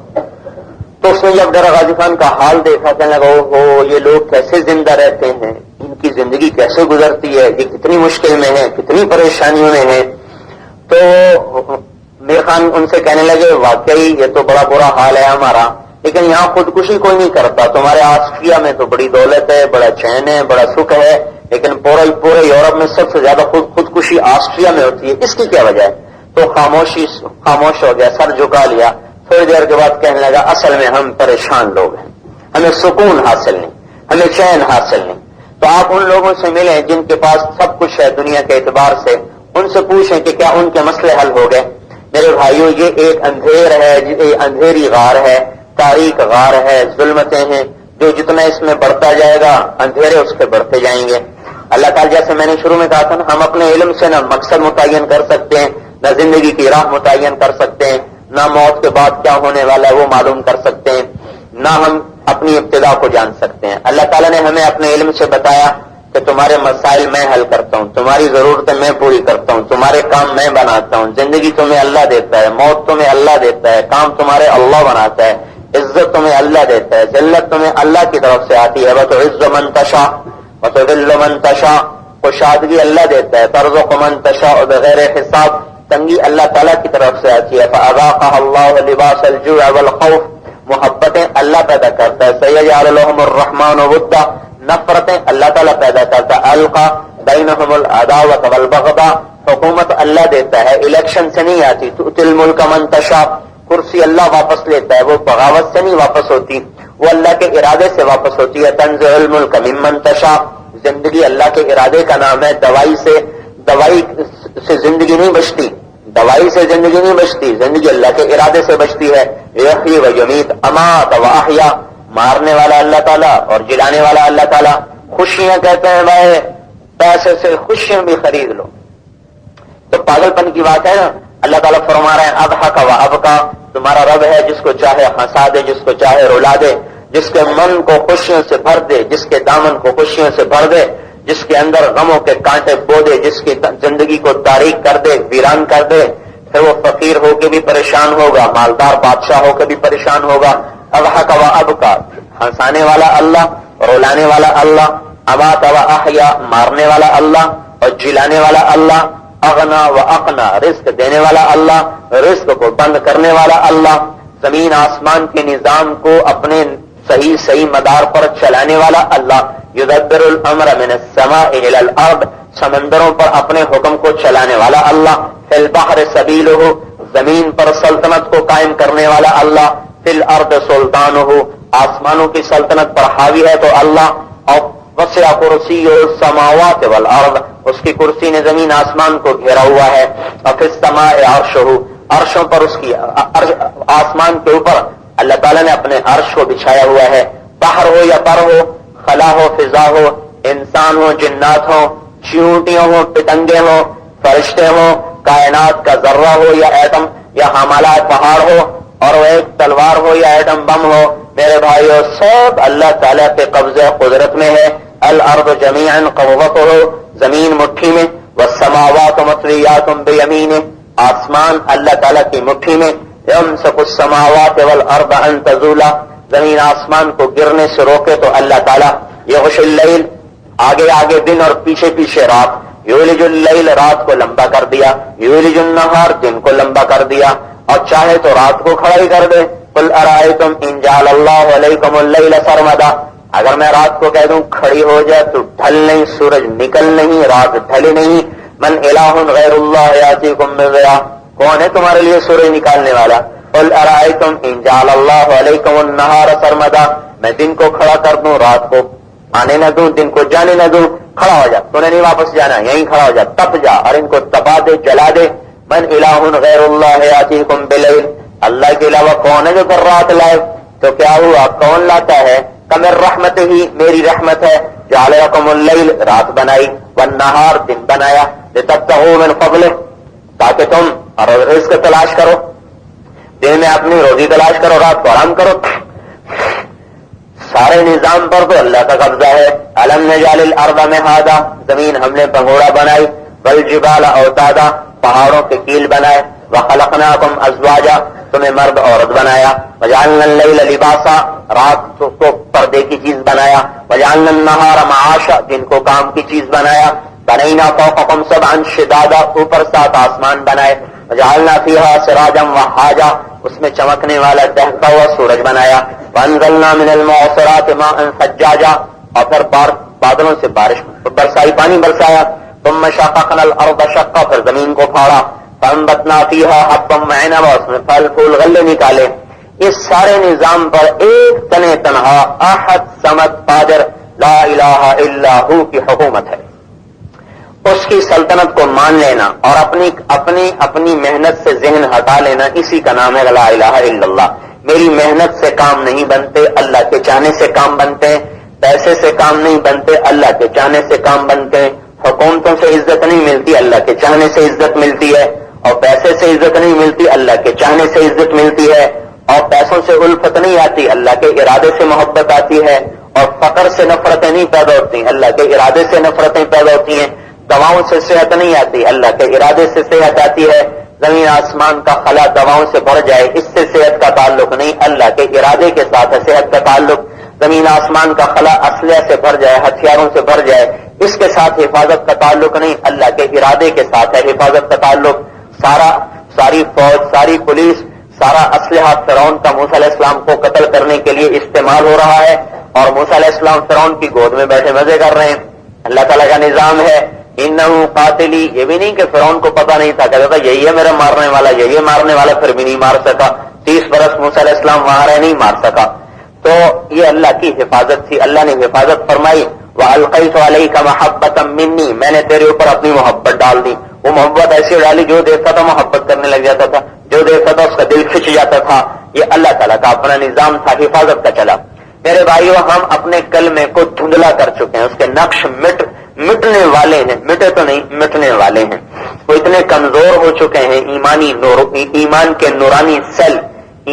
تو اس نے جب ڈیرہ غازی خان کا حال دیکھا کہنے لگا اوہو یہ لوگ کیسے زندہ رہتے ہیں، ان کی زندگی کیسے گزرتی ہے، یہ کتنی مشکل میں ہے، کتنی پریشانیوں میں ہے. تو میر خان ان سے کہنے لگے واقعی یہ تو بڑا برا حال ہے ہمارا، لیکن یہاں خودکشی کوئی نہیں کرتا. تمہارے آسٹریا میں تو بڑی دولت ہے، بڑا چین ہے، بڑا سکھ ہے، لیکن پورے یورپ میں سب سے زیادہ خودکشی آسٹریا میں ہوتی ہے، اس کی کیا وجہ ہے؟ تو خاموش ہو گیا، سر جھکا لیا. تھوڑی دیر کے بعد کہنے لگا اصل میں ہم پریشان لوگ ہیں، ہمیں سکون حاصل نہیں، ہمیں چین حاصل نہیں. تو آپ ان لوگوں سے ملیں جن کے پاس سب کچھ ہے دنیا کے اعتبار سے، ان سے پوچھیں کہ کیا ان کے مسئلے حل ہو گئے. میرے بھائیوں یہ ایک اندھیر ہے، یہ اندھیری غار ہے، تاریک غار ہے، ظلمتیں ہیں، جو جتنا اس میں بڑھتا جائے گا اندھیرے اس پہ بڑھتے جائیں گے۔ اللہ تعالیٰ جیسے میں نے شروع میں کہا تھا نا، ہم اپنے علم سے نہ مقصد متعین کر سکتے ہیں، نہ زندگی کی راہ متعین کر سکتے ہیں، نہ موت کے بعد کیا ہونے والا ہے وہ معلوم کر سکتے ہیں، نہ ہم اپنی ابتدا کو جان سکتے ہیں۔ اللہ تعالیٰ نے ہمیں اپنے علم سے بتایا کہ تمہارے مسائل میں حل کرتا ہوں، تمہاری ضرورتیں میں پوری کرتا ہوں، تمہارے کام میں بناتا ہوں، زندگی تمہیں اللہ دیتا ہے، موت تمہیں اللہ دیتا ہے، کام تمہارے اللہ بناتا ہے، عزت تمہیں اللہ دیتا ہے، ذلت تمہیں اللہ کی طرف سے آتی ہے، وتعز من تشاء وتذل من تشاء، خوشادگی اللہ دیتا ہے، ترزق من تشاء بغیر حساب، تنگی اللہ تعالیٰ کی طرف سے آتی ہے، فأذاقها الله لباس الجوع والخوف، محبتیں اللہ پیدا کرتا ہے، سيجعل لهم الرحمن ودا، نفرتیں اللہ تعالیٰ پیدا کرتا ہے، القى بينهم العداوة والبغضاء، حکومت اللہ دیتا ہے، الیکشن سے نہیں آتی، تؤتي الملك من تشاء، کرسی اللہ واپس لیتا ہے، وہ بغاوت سے نہیں واپس ہوتی، وہ اللہ کے ارادے سے واپس ہوتی ہے، تنزع الملك ممن تشاء، زندگی اللہ کے ارادے کا نام ہے، دوائی سے زندگی نہیں بچتی، دوائی سے زندگی نہیں بچتی، زندگی اللہ کے ارادے سے بچتی ہے، یحیی و یمیت، امات و احیا، مارنے والا اللہ تعالیٰ اور جلانے والا اللہ تعالیٰ۔ خوشیاں کہتے ہیں بھائی پیسے سے خوشیاں بھی خرید لو، تو پاگل پن کی بات ہے نا۔ اللہ تعالیٰ فرما رہے ہیں اضحک و ابکا، تمہارا رب ہے جس کو چاہے ہنسا دے، جس کو چاہے رلا دے، جس کے من کو خوشیوں سے بھر دے، جس کے دامن کو خوشیوں سے بھر دے، جس کے اندر غموں کے کانٹے بو دے، جس کی زندگی کو تاریک کر دے، ویران کر دے، پھر وہ فقیر ہو کے بھی پریشان ہوگا، مالدار بادشاہ ہو کے بھی پریشان ہوگا۔ اضحک و ابکا، ہنسانے والا اللہ، رلانے والا اللہ، امات و احیا، مارنے والا اللہ اور جلانے والا اللہ، اغنا و اقنا، رزق دینے والا اللہ، رزق کو بند کرنے والا اللہ، زمین آسمان کے نظام کو اپنے صحیح مدار پر چلانے والا اللہ، یدبر الامر من السماء الى الارض، سمندروں پر اپنے حکم کو چلانے والا اللہ، فی البحر سبیلہ، زمین پر سلطنت کو قائم کرنے والا اللہ، فی الارض سلطانہ، آسمانوں کی سلطنت پر حاوی ہے تو اللہ، اور وسع کرسیہ السماوات والارض، اس کی کرسی نے زمین آسمان کو گھیرا ہوا ہے، اور فی السماء عرشہ، عرشوں پر اس کی آسمان کے اوپر اللہ تعالیٰ نے اپنے عرش کو بچھایا ہوا ہے، بحر ہو یا بر ہو، خلا ہو فضا ہو، انسان ہو جنات ہو، چیونٹیاں ہو پتنگے ہو، فرشتے ہو، کائنات کا ذرہ ہو یا ایٹم یا حمالات پہاڑ ہو، اور وہ ایک تلوار ہو یا ایٹم بم ہو، میرے بھائیو سب اللہ تعالیٰ کے قبضے قدرت میں ہے۔ الارض جمیعا قبضتہ، زمین مٹھی میں، والسماوات مطویات بیمینہ، آسمان اللہ تعالیٰ کی مٹھی میں، یمسک السماوات والارض ان تزولا، زمین آسمان کو گرنے سے روکے تو اللہ تعالیٰ، یغشی اللیل، آگے آگے دن اور پیچھے پیچھے رات، یولج اللیل، رات کو لمبا کر دیا، یولج النہار، دن کو لمبا کر دیا، اور چاہے تو رات کو کھڑا ہی کر دے۔ قل ارائیتم ان جعل اللہ علیکم اللیل سرمدا، اگر میں رات کو کہہ دوں کھڑی ہو جائے تو ڈھل نہیں، سورج نکل نہیں، رات ڈھلے نہیں، من الہ غیر اللہ یاتیکم بضیاء، کون ہے تمہارے لیے سورج نکالنے والا؟ قل ارائیتم ان جعل اللہ علیکم النہار سرمدا، میں دن کو کھڑا کر دوں، رات کو آنے نہ دوں، دن کو جانے نہ دوں، کھڑا ہو جا، تو نے نہیں واپس جانا، یہیں کھڑا ہو جا، تپ جا اور ان کو تپا دے، جلا دے۔ من الہ غیر اللہ یاتیکم بلیل، اللہ کے علاوہ کون ہے جو کر رات لائے؟ تو کیا ہوا، کون لاتا ہے؟ کمر رحمت ہی، میری رحمت ہے، جعل لکم اللیل، رات بنائی، والنہار، دن بنایا، لتبتغوا من فضلہ، تاکہ تم اور رزق تلاش کرو، دن میں اپنی روزی تلاش کرو، رات کو آرام کرو۔ سارے نظام پر تو اللہ کا قبضہ ہے۔ الم نجعل الارض مہادا، زمین ہم نے پنگوڑا بنائی، والجبال اوتادا، پہاڑوں کے کیل بنائے، وخلقناکم ازواجا، تمہیں مرد عورت بنایا، وجعلنا اللیل لباسا، رات کو پردے کی چیز بنایا، وجعلنا النہار معاشا، دن کو کام کی چیز بنایا، بنینا فوقکم سبعا شدادا، اوپر 7 آسمان بنائے، وجعلنا فیہا سراجا وحاجا، اس میں چمکنے والا دہتا ہوا سورج بنایا، وانزلنا من المعصرات ماء ثجاجا، اور پھر بادلوں سے بارش برسائی، پانی برسایا، ثم شققنا الارض شقا، پھر زمین کو پھاڑا، فانبتنا فیہا حبا وعنبا، اس میں پھل پھول غلے نکالے۔ اس سارے نظام پر ایک تنے تنہا احد صمد قادر لا الہ الا ہو کی حکومت ہے۔ اس کی سلطنت کو مان لینا اور اپنی محنت سے ذہن ہٹا لینا، اسی کا نام ہے لا الہ الا اللہ۔ میری محنت سے کام نہیں بنتے، اللہ کے چاہنے سے کام بنتے ہیں۔ پیسے سے کام نہیں بنتے، اللہ کے چاہنے سے کام بنتے ہیں۔ حکومتوں سے عزت نہیں ملتی، اللہ کے چاہنے سے عزت ملتی ہے۔ اور پیسے سے عزت نہیں ملتی، اللہ کے چاہنے سے عزت ملتی ہے۔ اور پیسوں سے الفت نہیں آتی، اللہ کے ارادے سے محبت آتی ہے۔ اور فقر سے نفرتیں نہیں پیدا ہوتی، اللہ کے ارادے سے نفرتیں پیدا ہوتی ہیں۔ دواؤں سے صحت نہیں آتی، اللہ کے ارادے سے صحت آتی ہے۔ زمین آسمان کا خلا دواؤں سے بھر جائے، اس سے صحت کا تعلق نہیں، اللہ کے ارادے کے ساتھ ہے صحت کا تعلق۔ زمین آسمان کا خلا اسلحہ سے بھر جائے، ہتھیاروں سے بھر جائے، اس کے ساتھ حفاظت کا تعلق نہیں، اللہ کے ارادے کے ساتھ ہے حفاظت کا تعلق۔ ساری فوج، ساری پولیس، سارا اسلحہ فرعون کا موسیٰ علیہ السلام کو قتل کرنے کے لیے استعمال ہو رہا ہے، اور موسیٰ علیہ السلام فرعون کی گود میں بیٹھے مزے کر رہے ہیں۔ اللہ تعالیٰ کا نظام ہے انہ قاتلی، یہ بھی نہیں کہ فرعون کو پتہ نہیں تھا، کہتا تھا یہی ہے میرا مارنے والا، یہی ہے مارنے والا، پھر بھی نہیں مار سکا۔ 30 برس موسیٰ علیہ السلام وہاں رہے، نہیں مار سکا۔ تو یہ اللہ کی حفاظت تھی، اللہ نے حفاظت فرمائی۔ وَأَلْقَيْتُ عَلَيْكَ مَحَبَّةً مِّنِّي، میں نے تیرے اوپر اپنی محبت ڈال دی۔ وہ محبت ایسی ڈالی جو دیکھتا تھا محبت کرنے لگ جاتا تھا، جو دیکھتا تھا اس کا دل کھنچ جاتا تھا۔ یہ اللہ تعالیٰ کا اپنا نظام تھا، حفاظت کا چلا۔ میرے بھائیو، ہم اپنے کلمے کو دھندلا کر چکے ہیں، اس کے نقش مٹنے والے ہیں، مٹے تو نہیں، مٹنے والے ہیں۔ وہ اتنے کمزور ہو چکے ہیں، ایمان کے نورانی سیل،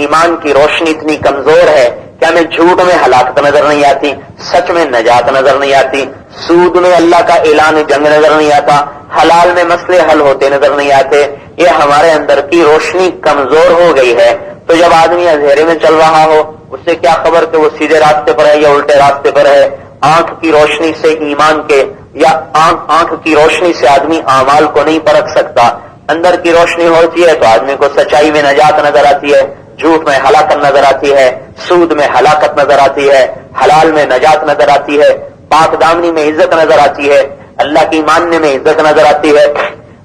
ایمان کی روشنی اتنی کمزور ہے کہ ہمیں جھوٹ میں ہلاکت نظر نہیں آتی، سچ میں نجات نظر نہیں آتی، سود میں اللہ کا اعلان جنگ نظر نہیں آتا، حلال میں مسئلے حل ہوتے نظر نہیں آتے۔ یہ ہمارے اندر کی روشنی کمزور ہو گئی ہے۔ تو جب آدمی اندھیرے میں چل رہا ہو، اس سے کیا خبر کہ وہ سیدھے راستے پر ہے یا الٹے راستے پر ہے؟ آنکھ کی روشنی سے ایمان کے، یا آنکھ کی روشنی سے آدمی اعمال کو نہیں پرکھ سکتا۔ اندر کی روشنی ہوتی ہے تو آدمی کو سچائی میں نجات نظر آتی ہے، جھوٹ میں ہلاکت نظر آتی ہے، سود میں ہلاکت نظر آتی ہے، حلال میں نجات نظر آتی ہے، پاک دامنی میں عزت نظر آتی ہے، اللہ کی ماننے میں عزت نظر آتی ہے۔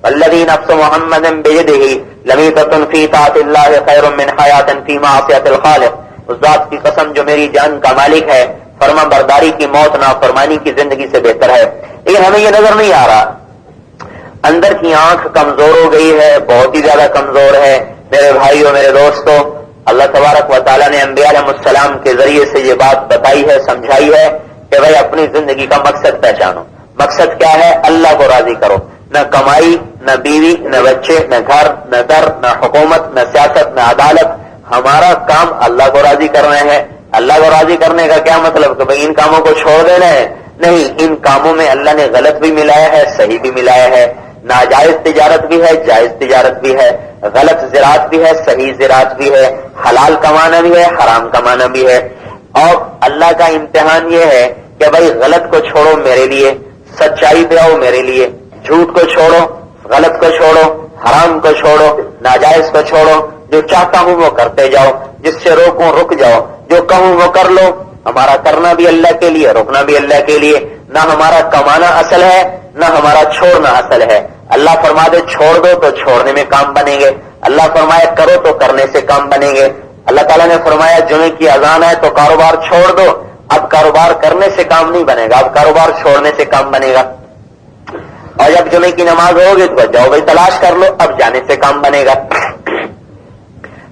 الذی نفس محمد بیدہ لمیتۃ فی طاعۃ اللہ خیر من حیاۃ فی معصیۃ الخالق، اس ذات کی قسم جو میری جان کا مالک ہے، فرما برداری کی موت نافرمانی کی زندگی سے بہتر ہے۔ لیکن ہمیں یہ نظر نہیں آ رہا، اندر کی آنکھ کمزور ہو گئی ہے، بہت ہی زیادہ کمزور ہے۔ میرے بھائیوں، میرے دوستوں، اللہ تبارک و تعالیٰ نے انبیاء علیہ السلام کے ذریعے سے یہ بات بتائی ہے، سمجھائی ہے کہ بھائی اپنی زندگی کا مقصد پہچانو۔ مقصد کیا ہے؟ اللہ کو راضی کرو، نہ کمائی، نہ بیوی، نہ بچے، نہ گھر، نہ در، نہ حکومت، نہ سیاست، نہ عدالت۔ ہمارا کام اللہ کو راضی کرنا ہے۔ اللہ کو راضی کرنے کا کیا مطلب کہ بھائی ان کاموں کو چھوڑ دینا ہے؟ نہیں، ان کاموں میں اللہ نے غلط بھی ملایا ہے، صحیح بھی ملایا ہے، ناجائز تجارت بھی ہے، جائز تجارت بھی ہے، غلط زراعت بھی ہے، صحیح زراعت بھی ہے، حلال کمانا بھی ہے، حرام کمانا بھی ہے۔ اور اللہ کا امتحان یہ ہے کہ بھائی غلط کو چھوڑو میرے لیے، سچائی پہ آؤ میرے لیے، جھوٹ کو چھوڑو، غلط کو چھوڑو، حرام کو چھوڑو، ناجائز کو چھوڑو، جو چاہتا ہوں وہ کرتے جاؤ، جس سے روکوں رک جاؤ، جو کہوں وہ کر لو۔ ہمارا کرنا بھی اللہ کے لیے، رکنا بھی اللہ کے لیے۔ نہ ہمارا کمانا اصل ہے، نہ ہمارا چھوڑنا اصل ہے۔ اللہ فرما دے چھوڑ دو تو چھوڑنے میں کام بنیں گے، اللہ فرمایا کرو تو کرنے سے کام بنیں گے۔ اللہ تعالیٰ نے فرمایا جمعے کی اذان ہے تو کاروبار چھوڑ دو، اب کاروبار کرنے سے کام نہیں بنے گا، اب کاروبار چھوڑنے سے کام بنے گا۔ اور جب جمعے کی نماز ہوگی تو جاؤ بھائی تلاش کر لو، اب جانے سے کام بنے گا۔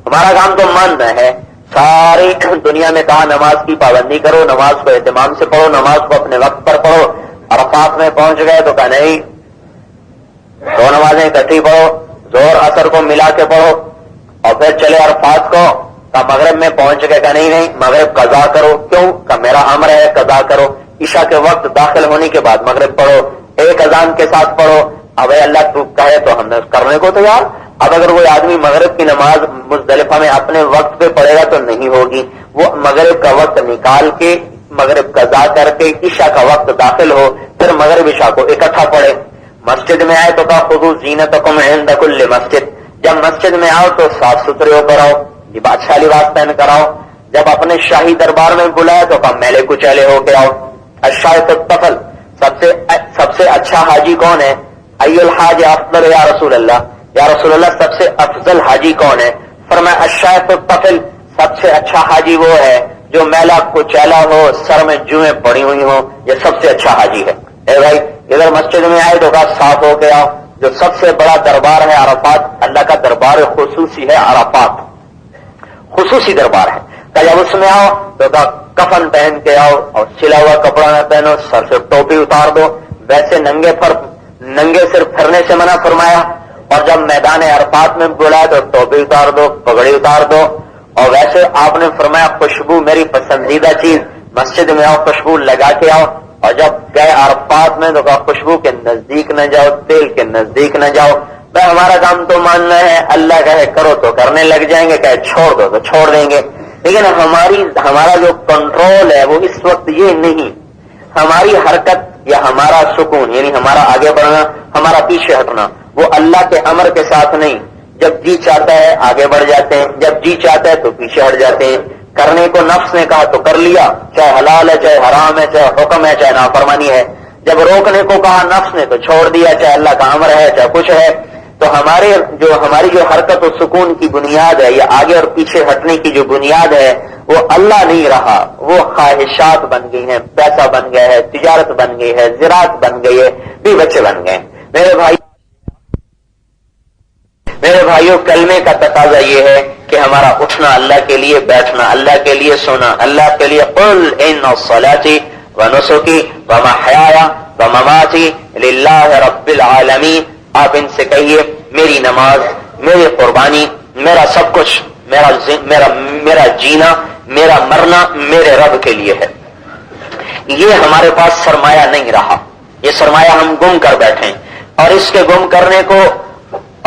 ہمارا کام تو ماننا ہے۔ ساری دنیا میں کہا نماز کی پابندی کرو، نماز کو اہتمام سے پڑھو، نماز کو اپنے وقت پر پڑھو۔ عرفات میں پہنچ گئے تو کہا نہیں، 2 نمازیں اکٹھی پڑھو، زہر اثر کو ملا کے پڑھو، اور پھر چلے عرفات کو۔ کہا مغرب میں پہنچ گئے، کہا نہیں نہیں، مغرب قضا کرو۔ کیوں؟ کہا میرا امر ہے قضا کرو۔ عشاء کے وقت داخل ہونے کے بعد مغرب پڑھو، ایک اذان کے ساتھ پڑھو۔ اب اللہ تو کہے تو ہم نے کرنے کو تیار۔ اب اگر کوئی آدمی مغرب کی نماز مزدلفہ میں اپنے وقت پہ پڑھے گا تو نہیں ہوگی، وہ مغرب کا وقت نکال کے مغرب قضا کر کے عشاء کا وقت داخل ہو، پھر مغرب عشاء کو اکٹھا پڑھے۔ مسجد میں آئے تو کہا خذوا زینتکم عند کل مسجد، جب مسجد میں آؤ تو صاف ستھرے ہو کر آؤ، اچھا لباس پہن کر آؤ۔ جب اپنے شاہی دربار میں بلایا تو کہا میلے کچیلے ہو کے آؤ۔ الشاہد الطفل، سب سے اچھا حاجی کون ہے؟ ای الحاج افضل یا رسول اللہ، یا رسول اللہ سب سے افضل حاجی کون ہے؟ فرمایا الشاہد الطفل، سب سے اچھا حاجی وہ ہے جو میلا کچیلا ہو، سر میں جوئیں پڑی ہوئی ہوں، یہ سب سے اچھا حاجی ہے۔ اے بھائی ادھر مسجد میں آئے تو کہا صاف ہو کے آؤ. جو سب سے بڑا دربار ہے عرفات، اللہ کا دربار خصوصی ہے عرفات، خصوصی دربار ہے. کہا جب اس میں آؤ تو کہا کفن پہن کے آؤ اور سلا ہوا کپڑا نہ پہنو، سر سے ٹوپی اتار دو. ویسے ننگے سر پھرنے سے منع فرمایا. اور جب میدان عرفات میں بلایا تو ٹوپی اتار دو، پگڑی اتار دو. اور ویسے آپ نے فرمایا خوشبو میری پسندیدہ چیز، مسجد میں آؤ خوشبو لگا کے آؤ. اور جب گئے عرفات میں تو کہا خوشبو کے نزدیک نہ جاؤ، تیل کے نزدیک نہ جاؤ. بھائی ہمارا کام تو ماننا ہے، اللہ کہے کرو تو کرنے لگ جائیں گے، کہے چھوڑ دو تو چھوڑ دیں گے. لیکن ہمارا جو کنٹرول ہے وہ اس وقت یہ نہیں. ہماری حرکت یا ہمارا سکون یعنی ہمارا آگے بڑھنا، ہمارا پیچھے ہٹنا، وہ اللہ کے امر کے ساتھ نہیں. جب جی چاہتا ہے آگے بڑھ جاتے ہیں، جب جی چاہتا ہے تو پیچھے ہٹ جاتے ہیں. کرنے کو نفس نے کہا تو کر لیا، چاہے حلال ہے چاہے حرام ہے چاہے حکم ہے چاہے نافرمانی ہے. جب روکنے کو کہا نفس نے تو چھوڑ دیا، چاہے اللہ کا امر ہے چاہے کچھ ہے. تو ہماری جو حرکت و سکون کی بنیاد ہے یا آگے اور پیچھے ہٹنے کی جو بنیاد ہے وہ اللہ نہیں رہا، وہ خواہشات بن گئی ہیں، پیسہ بن گیا ہے، تجارت بن گئی ہے، زراعت بن گئی ہے، بھی بچے بن گئے. میرے بھائیوں کلمے کا تقاضا یہ ہے کہ ہمارا اٹھنا اللہ کے لیے، بیٹھنا اللہ کے لیے، سونا اللہ کے لیے. قل ان صلاتی ونسکی ومحیایا ومماتی للہ رب العالمین. آپ ان سے کہیے میری نماز، میری قربانی، میرا سب کچھ، میرا جینا، میرا مرنا میرے رب کے لیے ہے. یہ ہمارے پاس سرمایہ نہیں رہا، یہ سرمایہ ہم گم کر بیٹھے اور اس کے گم کرنے کو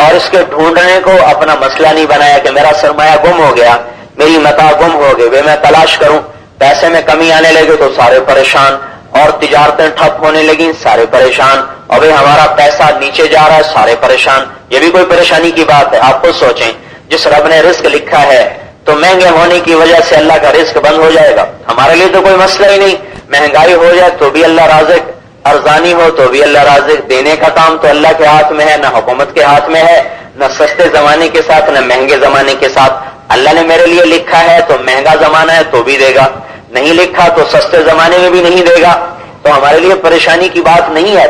اور اس کے ڈھونڈنے کو اپنا مسئلہ نہیں بنایا کہ میرا سرمایہ گم ہو گیا، میری متاع گم ہو گئی، میں تلاش کروں. پیسے میں کمی آنے لگے تو سارے پریشان، اور تجارتیں ٹھپ ہونے لگیں سارے پریشان، اور ہمارا پیسہ نیچے جا رہا ہے سارے پریشان. یہ بھی کوئی پریشانی کی بات ہے؟ آپ خود سوچیں. جس رب نے رزق لکھا ہے تو مہنگے ہونے کی وجہ سے اللہ کا رزق بند ہو جائے گا؟ ہمارے لیے تو کوئی مسئلہ ہی نہیں. مہنگائی ہو جائے تو بھی اللہ رازق، ارزانی ہو تو بھی اللہ رازق. دینے کا کام تو اللہ کے ہاتھ میں ہے، نہ حکومت کے ہاتھ میں ہے، نہ سستے زمانے کے ساتھ نہ مہنگے زمانے کے ساتھ. اللہ نے میرے لیے لکھا ہے تو مہنگا زمانہ ہے تو بھی دے گا، نہیں لکھا تو سستے زمانے میں بھی نہیں دے گا. تو ہمارے لیے پریشانی کی بات نہیں ہے.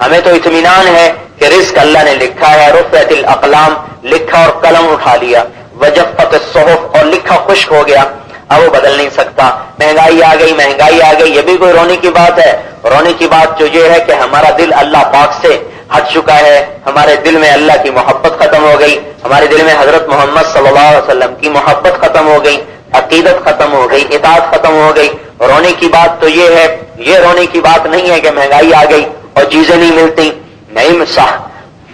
ہمیں تو اطمینان ہے کہ رزق اللہ نے لکھا ہے. رفعت الاقلام، لکھا اور قلم اٹھا لیا. وجفت الصحف، اور لکھا خشک ہو گیا، اب وہ بدل نہیں سکتا. مہنگائی آ گئی، یہ بھی کوئی رونے کی بات ہے؟ رونے کی بات جو یہ ہے کہ ہمارا دل اللہ پاک سے ہٹ چکا ہے، ہمارے دل میں اللہ کی محبت ختم ہو گئی، ہمارے دل میں حضرت محمد صلی اللہ علیہ وسلم کی محبت ختم ہو گئی، عقیدت ختم ہو گئی، اطاعت ختم ہو گئی. رونے کی بات تو یہ ہے، یہ رونے کی بات نہیں ہے کہ مہنگائی آ گئی اور چیزیں نہیں ملتی. نہیں،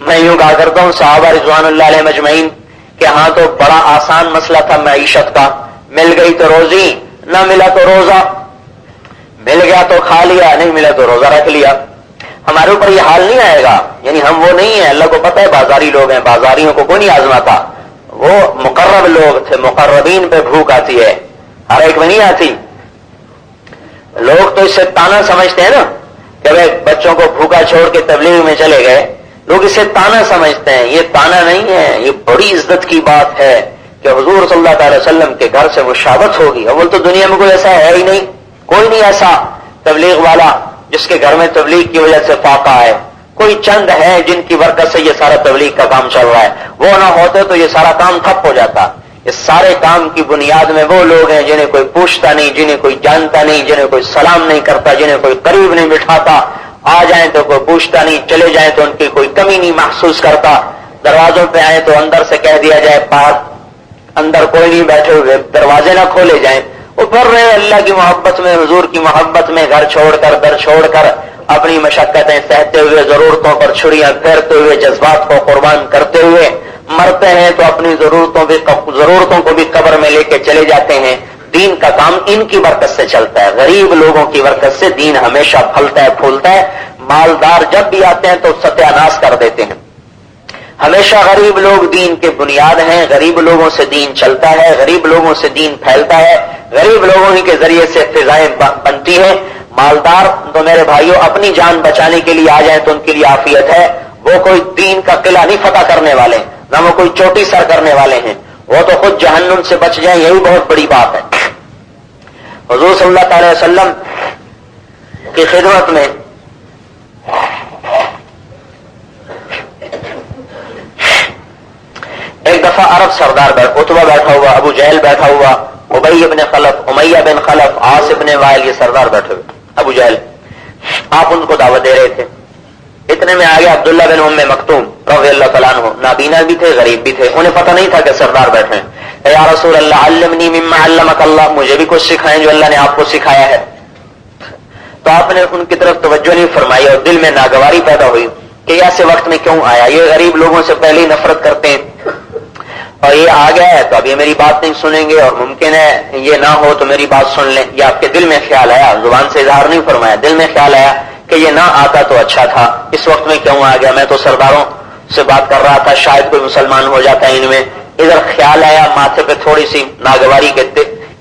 میں یوں کہا کرتا ہوں صحابہ رضوان اللہ علیہ مجمعین کہ ہاں تو بڑا آسان مسئلہ تھا معیشت کا. مل گئی تو روزی، نہ ملا تو روزہ، مل گیا تو کھا لیا، نہیں ملا تو روزہ رکھ لیا. ہمارے اوپر یہ حال نہیں آئے گا، یعنی ہم وہ نہیں ہیں. اللہ کو پتہ ہے بازاری لوگ ہیں، بازاریوں کو کوئی نہیں آزماتا. وہ مقرب لوگ تھے، مقربین پہ بھوک آتی ہے، ہر ایک میں نہیں آتی. لوگ تو اس سے تانا سمجھتے ہیں نا کہ بھائی بچوں کو بھوکا چھوڑ کے تبلیغ میں چلے گئے، لوگ اسے تانا سمجھتے ہیں. یہ تانا نہیں ہے، یہ بڑی عزت کی بات ہے کہ حضور صلی اللہ تعالی وسلم کے گھر سے مشابت ہوگی. اول تو دنیا میں کوئی ایسا ہے ہی نہیں، کوئی نہیں ایسا تبلیغ والا جس کے گھر میں تبلیغ کی وجہ سے فاقہ ہے. کوئی چند ہے جن کی برکت سے یہ سارا تبلیغ کا کام چل رہا ہے. وہ نہ ہوتے تو یہ سارا کام ٹھپ ہو جاتا. اس سارے کام کی بنیاد میں وہ لوگ ہیں جنہیں کوئی پوچھتا نہیں، جنہیں کوئی جانتا نہیں، جنہیں کوئی سلام نہیں کرتا، جنہیں کوئی قریب نہیں بٹھاتا. آ جائیں تو کوئی پوچھتا نہیں، چلے جائیں تو ان کی کوئی کمی نہیں محسوس کرتا. دروازوں پہ آئیں تو اندر سے کہہ دیا جائے پاک، اندر کوئی نہیں بیٹھے ہوئے، دروازے نہ کھولے جائیں. وہ پڑھ رہے ہیں اللہ کی محبت میں، حضور کی محبت میں، گھر چھوڑ کر در چھوڑ کر اپنی مشقتیں سہتے ہوئے، ضرورتوں پر چھریاں پھیرتے ہوئے، جذبات کو قربان کرتے ہوئے مرتے ہیں تو اپنی ضرورتوں کو بھی قبر میں لے کے چلے جاتے ہیں. دین کا کام ان کی برکت سے چلتا ہے، غریب لوگوں کی برکت سے دین ہمیشہ پھلتا ہے پھولتا ہے. مالدار جب بھی آتے ہیں تو ستیہ ناش کر دیتے ہیں. ہمیشہ غریب لوگ دین کے بنیاد ہیں، غریب لوگوں سے دین چلتا ہے، غریب لوگوں سے دین پھیلتا ہے، غریب لوگوں ہی کے ذریعے سے فضائیں بنتی ہیں. مالدار تو میرے بھائیوں اپنی جان بچانے کے لیے آ جائیں تو ان کے لیے عافیت ہے. وہ کوئی دین کا قلعہ نہیں فتح کرنے والے، نہ وہ کوئی چوٹی سر کرنے والے ہیں. وہ تو خود جہنم سے بچ جائیں، یہی بہت بڑی بات ہے. حضور صلی اللہ تعالی وسلم کی خدمت میں دفعہ عرب سردار عتبہ بیٹھا ہوا، ابو جہل بیٹھا ہوا، ابی بن خلف، امیہ بن خلف، عاص بن وائل، یہ سردار بیٹھے ہوئے، ابو جہل، آپ ان کو دعوت دے رہے تھے. اتنے میں آگے عبداللہ بن ام مکتوم رضی اللہ تعالیٰ عنہ، نابینا بھی تھے، غریب بھی تھے، انہیں پتہ نہیں تھا کہ سردار بیٹھے ہیں. اے یا رسول اللہ علمنی مما علمک اللہ، مجھے بھی کچھ سکھائیں جو اللہ نے آپ کو سکھایا ہے. تو آپ نے ان کی طرف توجہ نہیں فرمائی اور دل میں ناگواری پیدا ہوئی کہ یہ ایسے وقت میں کیوں آیا، یہ غریب لوگوں سے پہلے ہی نفرت کرتے ہیں اور یہ آ گیا ہے تو اب یہ میری بات نہیں سنیں گے اور ممکن ہے یہ نہ ہو تو میری بات سن لیں. یہ آپ کے دل میں خیال آیا، زبان سے اظہار نہیں فرمایا، دل میں خیال آیا کہ یہ نہ آتا تو اچھا تھا، اس وقت میں کیوں آ گیا، میں تو سرداروں سے بات کر رہا تھا، شاید کوئی مسلمان ہو جاتا ہے ان میں. ادھر خیال آیا، ماتھے پہ تھوڑی سی ناگواری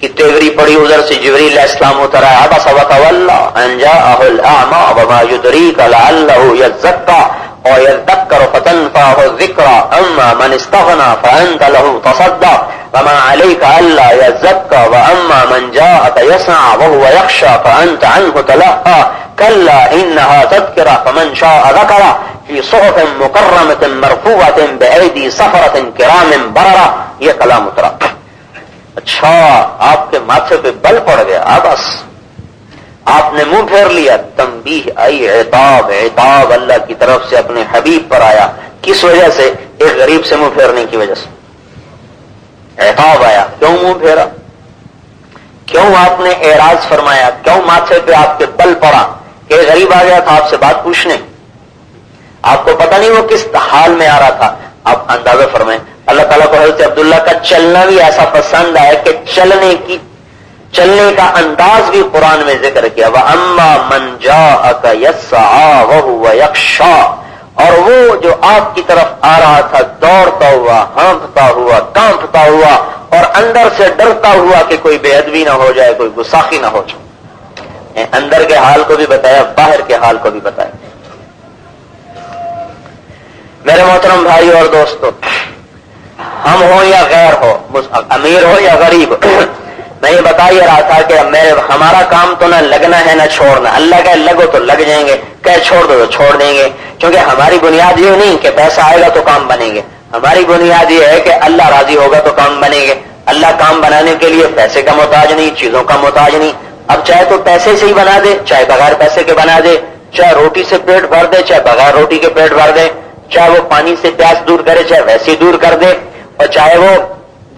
کی تیوری پڑی، ادھر سے جبریل علیہ السلام اتر آیا، عبس وتولی ان جاءہ الاعمی وما یدریک لعلہ یزکیٰ وَيَذَّكَّرُ فَتَنفَعَهُ الذِّكْرَىٰ أَمَّا مَنِ اسْتَغْنَىٰ فَأَنتَ لَهُ تَصَدَّىٰ وَمَا عَلَيْكَ أَلَّا يَزَّكَّىٰ وَأَمَّا مَنْ جَاءَكَ يَسْعَىٰ وَهُوَ يَخْشَىٰ فَأَنتَ عَنْهُ تَلَهَّىٰ كَلَّا إِنَّهَا تَذْكِرَةٌ فَمَنْ شَاءَ ذَكَرَهُ فِي صُحُفٍ مُّكَرَّمَةٍ مَّرْفُوعَةٍ بِأَيْدِي سَفَرَةٍ كِرَامٍ بَرَرَةٍ. یہ کلام اترا. اچھا آپ کے ماتھے پہ بل پڑ گیا، بس آپ نے منہ پھیر لیا. تنبیہ آئی، عتاب اللہ کی طرف سے اپنے حبیب پر آیا. کس وجہ سے؟ ایک غریب سے منہ پھیرنے کی وجہ سے عتاب آیا. کیوں منہ پھیرا؟ کیوں آپ نے اعراض فرمایا؟ کیوں ماتھے پہ آپ کے بل پڑا کہ غریب آ گیا تھا آپ سے بات پوچھنے؟ آپ کو پتہ نہیں وہ کس حال میں آ رہا تھا. آپ اندازہ فرمائیں. اللہ تعالیٰ کو حضرت عبداللہ کا چلنا بھی ایسا پسند آیا کہ چلنے کا انداز بھی قرآن میں ذکر کیا. وَأَمَّا مَنْ جَاءَكَ يَسْعَىٰ وَهُوَ يَخْشَىٰ، اور وہ جو آپ کی طرف آ رہا تھا دوڑتا ہوا، ہانپتا ہوا، کانپتا ہوا اور اندر سے ڈرتا ہوا کہ کوئی بے ادبی نہ ہو جائے، کوئی گستاخی نہ ہو جائے. اندر کے حال کو بھی بتایا، باہر کے حال کو بھی بتایا. میرے محترم بھائی اور دوستو، ہم ہو یا غیر ہو، امیر ہو یا غریب، میں یہ بتا ہی رہا تھا کہ ہمارا کام تو نہ لگنا ہے نہ چھوڑنا. اللہ کہ لگو تو لگ جائیں گے، کہ چھوڑ دو تو چھوڑ دیں گے. کیونکہ ہماری بنیاد یہ نہیں کہ پیسہ آئے گا تو کام بنیں گے. ہماری بنیاد یہ ہے کہ اللہ راضی ہوگا تو کام بنیں گے. اللہ کام بنانے کے لیے پیسے کا محتاج نہیں، چیزوں کا محتاج نہیں. اب چاہے تو پیسے سے ہی بنا دے، چاہے بغیر پیسے کے بنا دے، چاہے روٹی سے پیٹ بھر دے، چاہے بغیر روٹی کے پیٹ بھر دے، چاہے وہ پانی سے پیاس دور کرے، چاہے ویسے دور کر دے، اور چاہے وہ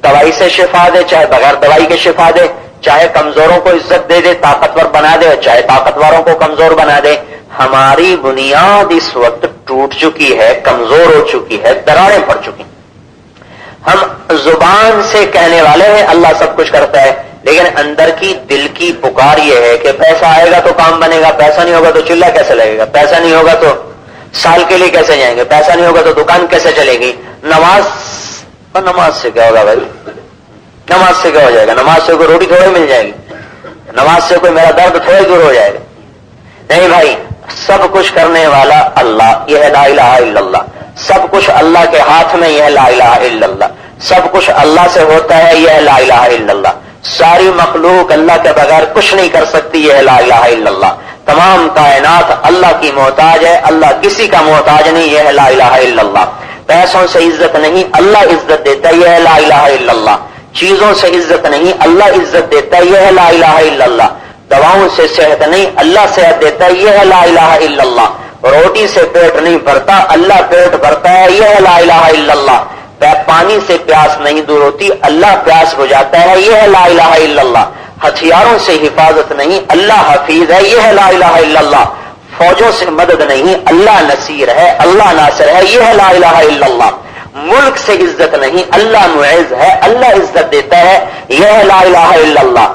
دوائی سے شفا دے، چاہے بغیر دوائی کے شفا دے، چاہے کمزوروں کو عزت دے دے، طاقتور بنا دے، چاہے طاقتوروں کو کمزور بنا دے. ہماری بنیاد اس وقت ٹوٹ چکی ہے، کمزور ہو چکی ہے، دراڑیں پڑ چکی. ہم زبان سے کہنے والے ہیں اللہ سب کچھ کرتا ہے، لیکن اندر کی دل کی پکار یہ ہے کہ پیسہ آئے گا تو کام بنے گا، پیسہ نہیں ہوگا تو چولہا کیسے لگے گا، پیسہ نہیں ہوگا تو سال کے لیے کیسے جائیں گے، پیسہ نہیں ہوگا تو دکان کیسے چلے گی. نماز سے کیا ہوگا بھائی؟ نماز سے کیا ہو جائے گا؟ نماز سے کوئی روٹی تھوڑی مل جائے گی، نماز سے کوئی میرا درد تھوڑی دور ہو جائے گا. نہیں بھائی، سب کچھ کرنے والا اللہ، یہ ہے لا الہ الا اللہ. سب کچھ اللہ کے ہاتھ میں، یہ ہے لا الہ الا اللہ. سب کچھ اللہ سے ہوتا ہے، یہ ہے لا الہ الا اللہ. ساری مخلوق اللہ کے بغیر کچھ نہیں کر سکتی، یہ ہے لا الہ الا اللہ. تمام کائنات اللہ کی محتاج ہے، اللہ کسی کا محتاج نہیں، یہ ہے لا الہ الا اللہ. پیسوں سے عزت نہیں، اللہ عزت دیتا ہے، یہ ہے لا الہ الا اللہ. چیزوں سے عزت نہیں، اللہ عزت دیتا ہے، یہ ہے لا الہ الا اللہ. دواؤں سے صحت نہیں، اللہ صحت دیتا ہے، یہ ہے لا الہ الا اللہ. روٹی سے پیٹ نہیں بھرتا، اللہ پیٹ بھرتا ہے، یہ ہے لا الہ الا اللہ. پانی سے پیاس نہیں دور ہوتی، اللہ پیاس بجھاتا ہے، یہ ہے لا الہ الا اللہ. ہتھیاروں سے حفاظت نہیں، اللہ حفیظ ہے، یہ ہے لا الہ الا اللہ. فوجوں سے مدد نہیں، اللہ نصیر ہے، اللہ ناصر ہے، یہ ہے لا الہ الا اللہ. ملک سے عزت نہیں، اللہ معز ہے، اللہ عزت دیتا ہے، یہ ہے لا الہ الا اللہ.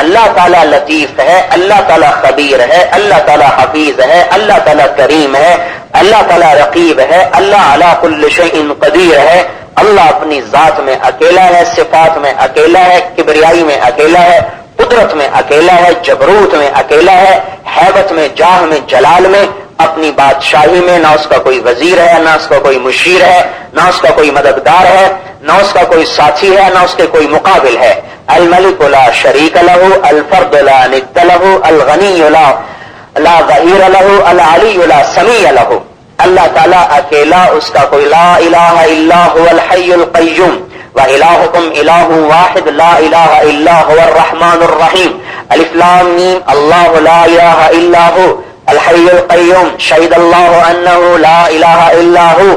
اللہ تعالیٰ لطیف ہے، اللہ تعالیٰ خبیر ہے، اللہ تعالیٰ حفیظ ہے، اللہ تعالیٰ کریم ہے، اللہ تعالیٰ رقیب ہے، اللہ علی کل شیء قدیر ہے. اللہ اپنی ذات میں اکیلا ہے، صفات میں اکیلا ہے، کبریائی میں اکیلا ہے، قدرت میں اکیلا ہے، جبروت میں اکیلا ہے، ہیبت میں، جاہ میں، جلال میں، اپنی بادشاہی میں نہ اس کا کوئی وزیر ہے، نہ اس کا کوئی مشیر ہے، نہ اس کا کوئی مددگار ہے، نہ اس کا کوئی ساتھی ہے، نہ اس کے کوئی مقابل ہے. الملک لا شریک لہ، الفرد لا ند لہ، الغنی لا ظہیر لہ، العلی لا سمیع لہ. اللہ تعالیٰ اکیلا، اس کا کوئی لا الہ الا هو الحی القیوم. وَإِلَٰهُكُمْ إِلَٰهٌ وَاحِدٌ لَا إِلَٰهَ إِلَّا هُوَ الرَّحْمَٰنُ الرَّحِيمُ الف لام میم اللہ لا الہ الا هو الحی القیوم شہد اللہ انہ لا الہ الا هو.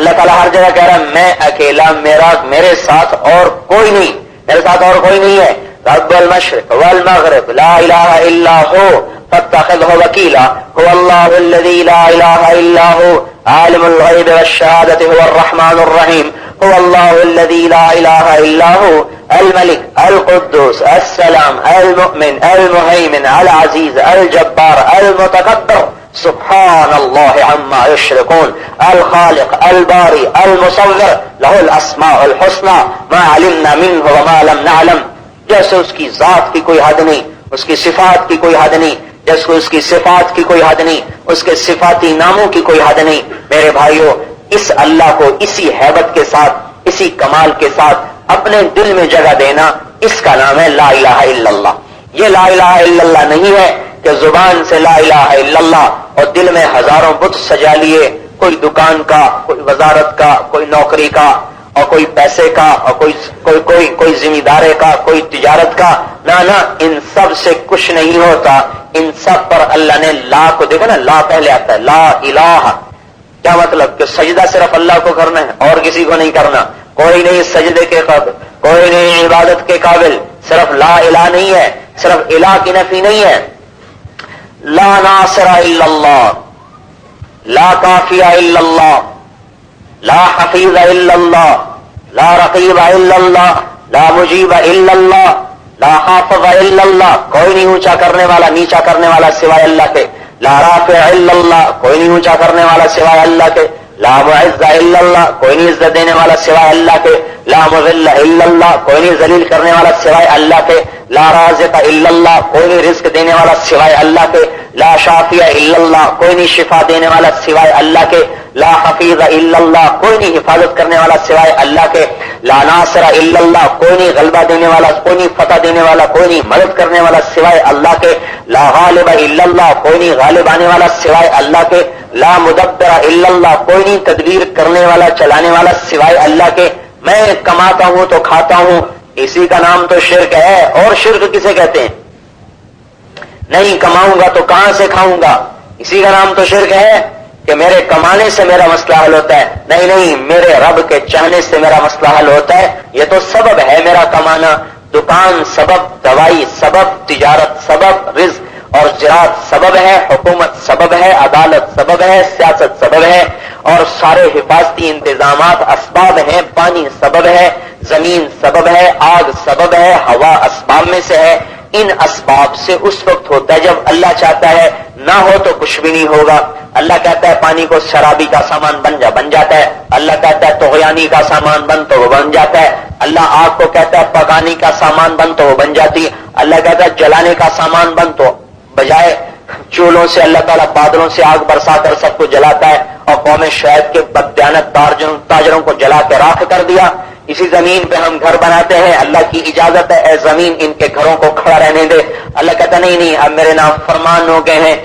اللہ تعالیٰ ہر جگہ کہہ رہا ہے میں اکیلا، میرے ساتھ اور کوئی نہیں، میرے ساتھ اور کوئی نہیں ہے. رب المشرق والمغرب لا الہ الا هو فاتخذه وکیلا هو اللہ الذی لا الہ الا هو عالم الغیب والشہادة هو الرحمن الرحیم هو اللہ الذی لا الہ الا هو الملك القدوس السلام المؤمن المهيمن العزيز الجبار المتكبر سبحان الله عما يشركون الخالق الباري المصور له الاسماء الحسنى ما علمنا منه وما لم نعلم. جیسے اس کی ذات کی کوئی حد نہیں، اس کی صفات کی کوئی حد نہیں، جیسے اس کی صفات کی کوئی حد نہیں، اس کے صفاتی ناموں کی کوئی حد نہیں. میرے بھائیو، اس اللہ کو اسی ہیبت کے ساتھ، اسی کمال کے ساتھ اپنے دل میں جگہ دینا، اس کا نام ہے لا الہ الا اللہ. یہ لا الہ الا اللہ نہیں ہے کہ زبان سے لا الہ الا اللہ اور دل میں ہزاروں بت سجا لیے، کوئی دکان کا، کوئی وزارت کا، کوئی نوکری کا، اور کوئی پیسے کا، اور کوئی ذمہ دارے کا، کوئی تجارت کا. نہ ان سب سے کچھ نہیں ہوتا. ان سب پر اللہ نے لا کو دیکھا نا، لا پہلے آتا ہے، لا الہ. کیا مطلب کہ سجدہ صرف اللہ کو کرنا ہے اور کسی کو نہیں کرنا. کوئی نہیں سجدے کے قابل، کوئی نہیں عبادت کے قابل. صرف لا الہ نہیں ہے، صرف الہ کی نفی نہیں ہے. لا ناصر الا اللہ، لا کافی الا اللہ، لا حفیظ الا اللہ، لا رقیب الا اللہ، لا مجیب الا اللہ، لا حافظ الا اللہ. کوئی نہیں اونچا کرنے والا، نیچا کرنے والا سوائے اللہ کے. لا رافع الا اللہ، کوئی نہیں اونچا کرنے والا سوائے اللہ کے. لا معز الا اللہ، کوئی نہیں عزت دینے والا سوائے اللہ کے. لا مذل الا اللہ، کوئی نہیں ذلیل کرنے والا سوائے اللہ کے. لا رازق الا اللہ، کوئی نہیں رزق دینے والا سوائے اللہ کے. لا شافی الا اللہ، کوئی نہیں شفا دینے والا سوائے اللہ کے. لا حفیظ الا اللہ، کوئی نہیں حفاظت کرنے والا سوائے اللہ کے. لا ناصر الا اللہ، کوئی نہیں غلبہ دینے والا، کوئی نہیں فتح دینے والا، کوئی نہیں مدد کرنے والا سوائے اللہ کے. لا غالب الا اللہ، کوئی نہیں غالب آنے والا سوائے اللہ کے. لا مدبر الا اللہ، کوئی نہیں تدبیر کرنے والا، چلانے والا سوائے اللہ کے. میں کماتا ہوں تو کھاتا ہوں، اسی کا نام تو شرک ہے. اور شرک کسے کہتے ہیں؟ نہیں کماؤں گا تو کہاں سے کھاؤں گا، اسی کا نام تو شرک ہے. کہ میرے کمانے سے میرا مسئلہ حل ہوتا ہے. نہیں، میرے رب کے چاہنے سے میرا مسئلہ حل ہوتا ہے. یہ تو سبب ہے میرا کمانا. دکان سبب، دوائی سبب، تجارت سبب، رزق اور زراعت سبب ہے، حکومت سبب ہے، عدالت سبب ہے، سیاست سبب ہے، اور سارے حفاظتی انتظامات اسباب ہیں. پانی سبب ہے، زمین سبب ہے، آگ سبب ہے، ہوا اسباب میں سے ہے. ان اسباب سے اس وقت ہوتا ہے جب اللہ چاہتا ہے. نہ ہو تو کچھ بھی نہیں ہوگا. اللہ کہتا ہے پانی کو شرابی کا سامان بن جاتا ہے. اللہ کہتا ہے طغیانی کا سامان بن تو وہ بن جاتا ہے. اللہ آگ کو کہتا ہے پکانے کا سامان بن تو وہ بن جاتی ہے. اللہ کہتا ہے جلانے کا سامان بن تو بجائے چولہوں سے اللہ تعالیٰ بادلوں سے آگ برسا کر سب کو جلاتا ہے. اور قوم شعیب کے بددیانت تاجروں کو جلا کے راکھ کر دیا. اسی زمین پہ ہم گھر بناتے ہیں، اللہ کی اجازت ہے اے زمین ان کے گھروں کو کھڑا رہنے دے. اللہ کہتا نہیں، اب میرے نام فرمان ہو گئے ہیں،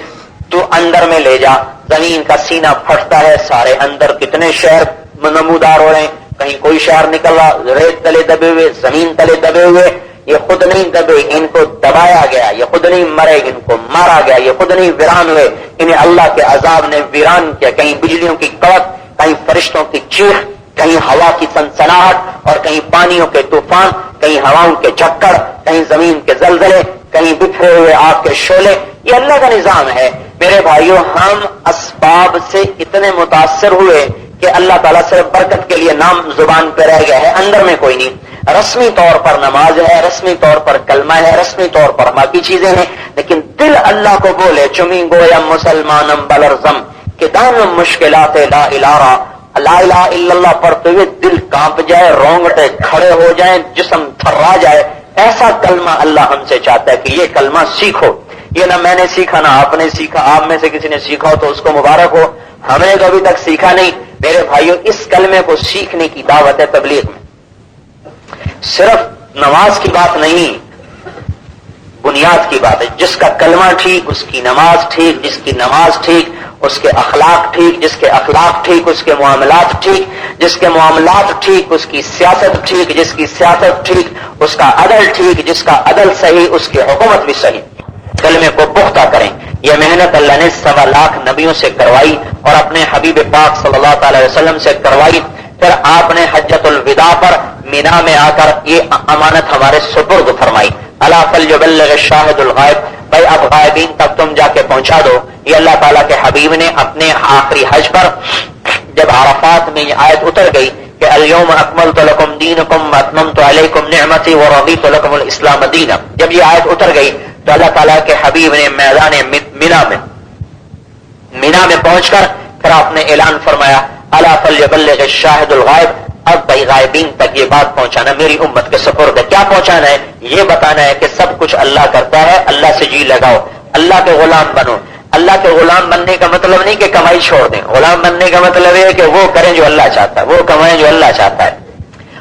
تو اندر میں لے جا. زمین کا سینہ پھٹتا ہے، سارے اندر کتنے شہر نمودار ہو رہے ہیں. کہیں کوئی شہر نکل رہا، ریت تلے دبے ہوئے، زمین تلے دبے ہوئے. یہ خود نہیں دبے، ان کو دبایا گیا. یہ خود نہیں مرے، ان کو مارا گیا. یہ خود نہیں ویران ہوئے، انہیں اللہ کے عذاب نے ویران کیا. کہیں بجلیوں کی کڑک، کہیں فرشتوں کی چیخ، کہیں ہوا کی سنسناہٹ، اور کہیں پانیوں کے طوفان، کہیں ہواؤں کے جھکڑ، کہیں زمین کے زلزلے، کہیں بکھرے ہوئے آگ کے شعلے. یہ اللہ کا نظام ہے. میرے بھائیوں، ہم اسباب سے اتنے متاثر ہوئے کہ اللہ تعالیٰ صرف برکت کے لیے نام زبان پہ رہ گیا ہے، اندر میں کوئی نہیں. رسمی طور پر نماز ہے، رسمی طور پر کلمہ ہے، رسمی طور پر باقی چیزیں ہیں، لیکن دل اللہ کو بولے چمی گویم مسلمانم بلرزم کہ دانم مشکلات لا الہ لا الہ الا اللہ پڑھتے ہوئے دل کانپ جائے، رونگٹے کھڑے ہو جائیں، جسم تھرا جائے. ایسا کلمہ اللہ ہم سے چاہتا ہے کہ یہ کلمہ سیکھو. یہ نہ میں نے سیکھا نہ آپ نے سیکھا. آپ میں سے کسی نے سیکھا ہو تو اس کو مبارک ہو. ہم نے کبھی تک سیکھا نہیں. میرے بھائیوں، اس کلمے کو سیکھنے کی دعوت ہے تبلیغ میں. صرف نماز کی بات نہیں، بنیاد کی بات ہے. جس کا کلمہ ٹھیک اس کی نماز ٹھیک، جس کی نماز ٹھیک اس کے اخلاق ٹھیک، جس کے اخلاق ٹھیک اس کے معاملات ٹھیک، جس کے معاملات ٹھیک اس کی سیاست ٹھیک، جس کی سیاست ٹھیک اس کا عدل ٹھیک، جس کا عدل صحیح اس کی حکومت بھی صحیح. کلمے کو پختہ کریں. یہ محنت اللہ نے 1.25 لاکھ نبیوں سے کروائی اور اپنے حبیب پاک صلی اللہ تعالی وسلم سے کروائی. پھر آپ نے حجۃ الوداع پر مینا میں آ کر یہ امانت ہمارے سپرد فرمائی. الا فلیبلغ الشاہد الغائب، بھائی اب غائبین تک تم جا کے پہنچا دو. یہ اللہ تعالیٰ کے حبیب نے اپنے آخری حج پر جب عرفات میں یہ آیت اتر گئی کہ الیوم اکملت لکم دینکم واتممت علیکم نعمتی ورضیت لکم الاسلام دینا، جب یہ آیت اتر گئی تو اللہ تعالیٰ کے حبیب نے میدان مینا میں پہنچ کر پھر آپ نے اعلان فرمایا الا فلیبلغ الشاہد الغائب. اب بھائی غائبین تک یہ بات پہنچانا میری امت کے سپرد ہے. کیا پہنچانا ہے؟ یہ بتانا ہے کہ سب کچھ اللہ کرتا ہے، اللہ سے جی لگاؤ، اللہ کے غلام بنو. اللہ کے غلام بننے کا مطلب نہیں کہ کمائی چھوڑ دیں، غلام بننے کا مطلب ہے کہ وہ کریں جو اللہ چاہتا ہے، وہ کمائیں جو اللہ چاہتا ہے.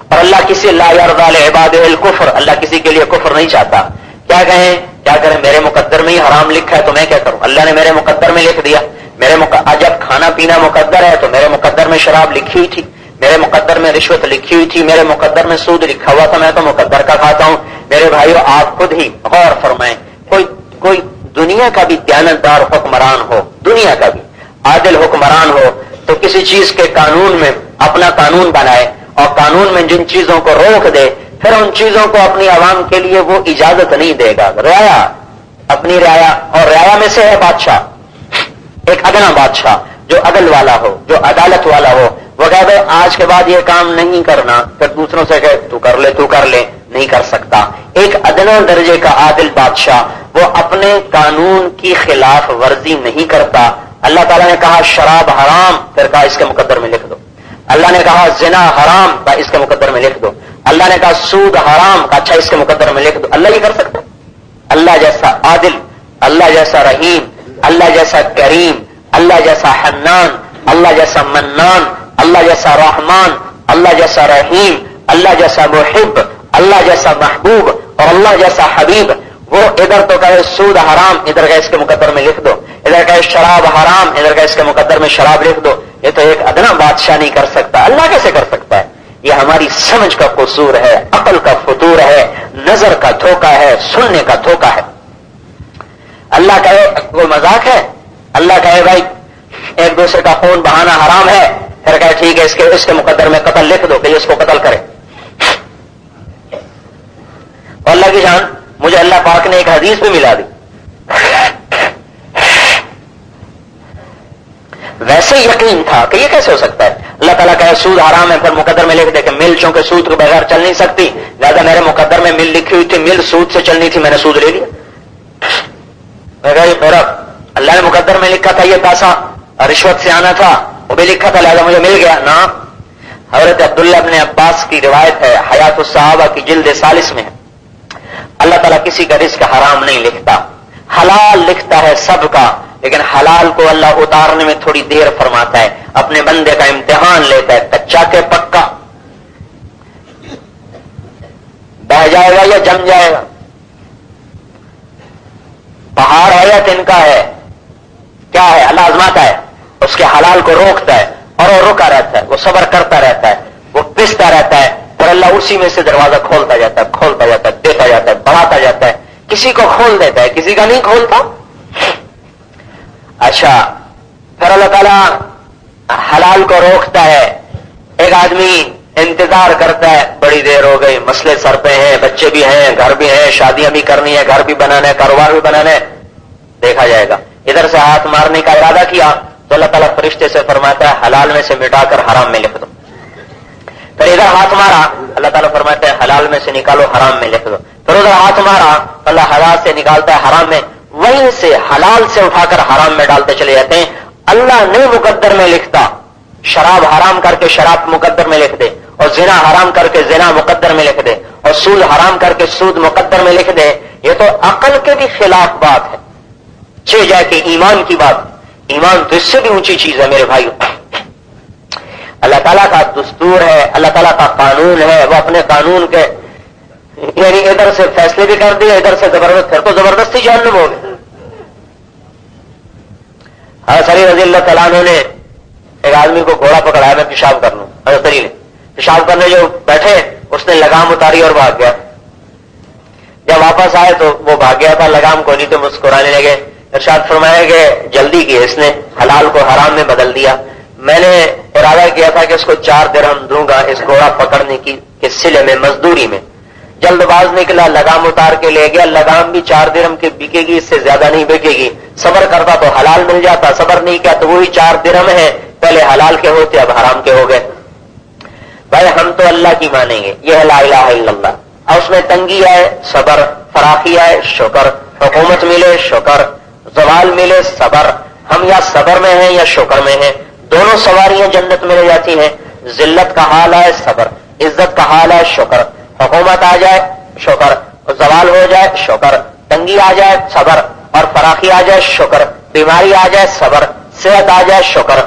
اور اللہ کسی لا یرضی لعبادہ الکفر، اللہ کسی کے لیے کفر نہیں چاہتا. کیا کہیں کیا کریں، میرے مقدر میں ہی حرام لکھا ہے تو میں کیا کروں؟ اللہ نے میرے مقدر میں لکھ دیا. جب کھانا پینا مقدر ہے تو میرے مقدر میں شراب لکھی ہوئی تھی، میرے مقدر میں رشوت لکھی ہوئی تھی، میرے مقدر میں سود لکھا ہوا تھا، میں تو مقدر کا کھاتا ہوں. میرے بھائیو آپ خود ہی غور فرمائیں. کوئی دنیا کا بھی دیانتدار حکمران ہو، دنیا کا بھی عادل حکمران ہو تو کسی چیز کے قانون میں اپنا قانون بنائے اور قانون میں جن چیزوں کو روک دے پھر ان چیزوں کو اپنی عوام کے لیے وہ اجازت نہیں دے گا. رعایا اپنی رعایا، اور رعایا میں سے ہے بادشاہ، ایک ادنا بادشاہ جو عدل والا ہو، جو عدالت والا ہو. وہ کہہ دے آج کے بعد یہ کام نہیں کرنا، پھر دوسروں سے کہ تو کر لے، نہیں کر سکتا. ایک ادنا درجے کا عادل بادشاہ وہ اپنے قانون کی خلاف ورزی نہیں کرتا. اللہ تعالیٰ نے کہا شراب حرام، پھر کہا اس کے مقدر میں لکھ دو. اللہ نے کہا زنا حرام، کہا اس کے مقدر میں لکھ دو. اللہ نے کہا سود حرام، کہا اچھا اس کے مقدر میں لکھ دو. اللہ یہ کر سکتا؟ اللہ جیسا عادل، اللہ جیسا رحیم، اللہ جیسا کریم، اللہ جیسا حنان، اللہ جیسا منان، اللہ جیسا رحمان، اللہ جیسا رحیم، اللہ جیسا محب، اللہ جیسا محبوب اور اللہ جیسا حبیب. وہ ادھر تو کہے سود حرام، ادھر کا اس کے مقدر میں لکھ دو، ادھر کہے شراب حرام، ادھر کا اس کے مقدر میں شراب لکھ دو. یہ تو ایک ادنا بادشاہ نہیں کر سکتا. اللہ کیسے کر سکتا ہے؟ یہ ہماری سمجھ کا قصور ہے، عقل کا فتور ہے، نظر کا دھوکہ ہے، سننے کا دھوکہ ہے. اللہ کہے کوئی مذاق ہے؟ اللہ کہے بھائی ایک دوسرے کا خون بہانا حرام ہے، پھر کہے ٹھیک ہے اس کے مقدر میں قتل لکھ دو کہ اس کو قتل کرے. اور اللہ کی جان مجھے اللہ پاک نے ایک حدیث بھی ملا دی. ویسے یقین تھا کہ یہ کیسے ہو سکتا ہے. اللہ تعالیٰ کہے سود حرام ہے، پھر مقدر میں لکھ دے کہ مل چونکہ سود کے بغیر چل نہیں سکتی، لہٰذا میرے مقدر میں مل لکھی ہوئی تھی، مل سود سے چلنی تھی، میں نے سود لے لیا. میرا اللہ نے مقدر میں لکھا تھا یہ پیسہ رشوت سے آنا تھا، وہ بھی لکھا تھا لہٰذا مجھے مل گیا. نا، حضرت عبداللہ ابن عباس کی روایت ہے، حیات الصحابہ کی جلد 40 میں ہے. اللہ تعالیٰ کسی کا رزق حرام نہیں لکھتا، حلال لکھتا ہے سب کا، لیکن حلال کو اللہ اتارنے میں تھوڑی دیر فرماتا ہے. اپنے بندے کا امتحان لیتا ہے، کچا کے پکا بہ جائے گا یا جم جائے گا، پہاڑ ہے یا تنکا ہے، کیا ہے؟ اللہ آزماتا ہے، اس کے حلال کو روکتا ہے اور وہ رکا رہتا ہے، وہ صبر کرتا رہتا ہے، وہ پستا رہتا ہے، اور اللہ اسی میں سے دروازہ کھولتا جاتا ہے، دیتا جاتا ہے، بڑھاتا جاتا ہے. کسی کو کھول دیتا ہے، کسی کا نہیں کھولتا. اچھا، پھر اللہ تعالیٰ حلال کو روکتا ہے. ایک آدمی انتظار کرتا ہے، بڑی دیر ہو گئی، مسئلے سر پہ ہیں، بچے بھی ہیں، گھر بھی ہیں، شادیاں بھی کرنی ہے، گھر بھی بنانا ہے، کاروبار بھی بنانا ہے، دیکھا جائے گا. ادھر سے ہاتھ مارنے کا ارادہ کیا تو اللہ تعالیٰ فرشتے سے فرماتا ہے حلال میں سے مٹا کر حرام میں لکھ دو. پھر ادھر ہاتھ مارا، اللہ تعالیٰ فرماتا ہے حلال میں سے نکالو، حرام میں لکھ دو. پھر ادھر ہاتھ مارا، اللہ حلال سے نکالتا ہے حرام میں، وہیں سے حلال سے اٹھا کر حرام میں ڈالتے چلے جاتے ہیں. اللہ نہیں مقدر میں لکھتا. شراب حرام کر کے شراب مقدر میں لکھ دے، اور زنا حرام کر کے زنا مقدر میں لکھ دے، اور سود حرام کر کے سود مقدر میں لکھ دے. یہ تو عقل کے بھی خلاف بات ہے. چھ جائے کہ ایمان کی بات، ایمان تو اس سے بھی اونچی چیز ہے میرے بھائیو. اللہ تعالیٰ کا دستور ہے، اللہ تعالیٰ کا قانون ہے، وہ اپنے قانون کے یعنی ادھر سے فیصلے بھی کر دیے، ادھر سے زبردست، پھر تو زبردستی جہنم ہو گئی. علی رضی اللہ تعالیٰ عنہ نے ایک آدمی کو گھوڑا پکڑایا میں پیشاب کر لوں، حضرت علی نے پیشاب کرنے جو بیٹھے اس نے لگام اتاری اور بھاگ گیا. جب واپس آئے تو وہ بھاگ گیا تھا، لگام کو نہیں تو مسکرانے لگے. ارشاد فرمایا کہ جلدی کی اس نے حلال کو حرام میں بدل دیا. میں نے ارادہ کیا تھا کہ اس کو 4 درہم دوں گا اس گھوڑا پکڑنے کی سلے میں، مزدوری میں. جلد باز نکلا، لگام اتار کے لے گیا. لگام بھی 4 درہم کی بکے گی، اس سے زیادہ نہیں بکے گی. صبر کرتا تو حلال مل جاتا، صبر نہیں کیا تو وہی 4 درہم ہے، پہلے حلال کے ہوتے اب حرام کے ہو گئے. بھائی ہم تو اللہ کی مانیں گے، یہ ہے لا الہ الا اللہ. اور اس میں تنگی آئے صبر، فراخی آئے شکر، حکومت ملے شکر، زوال ملے صبر. ہم یا صبر میں ہیں یا شکر میں ہیں، دونوں سواریاں جنت میں لے جاتی ہیں. ذلت کا حال آئے صبر، عزت کا حال ہے شکر. حکومت آ جائے شکر، زوال ہو جائے شکر، تنگی آ جائے صبر، اور فراخی آ جائے شکر، بیماری آ جائے صبر، صحت آ جائے شکر.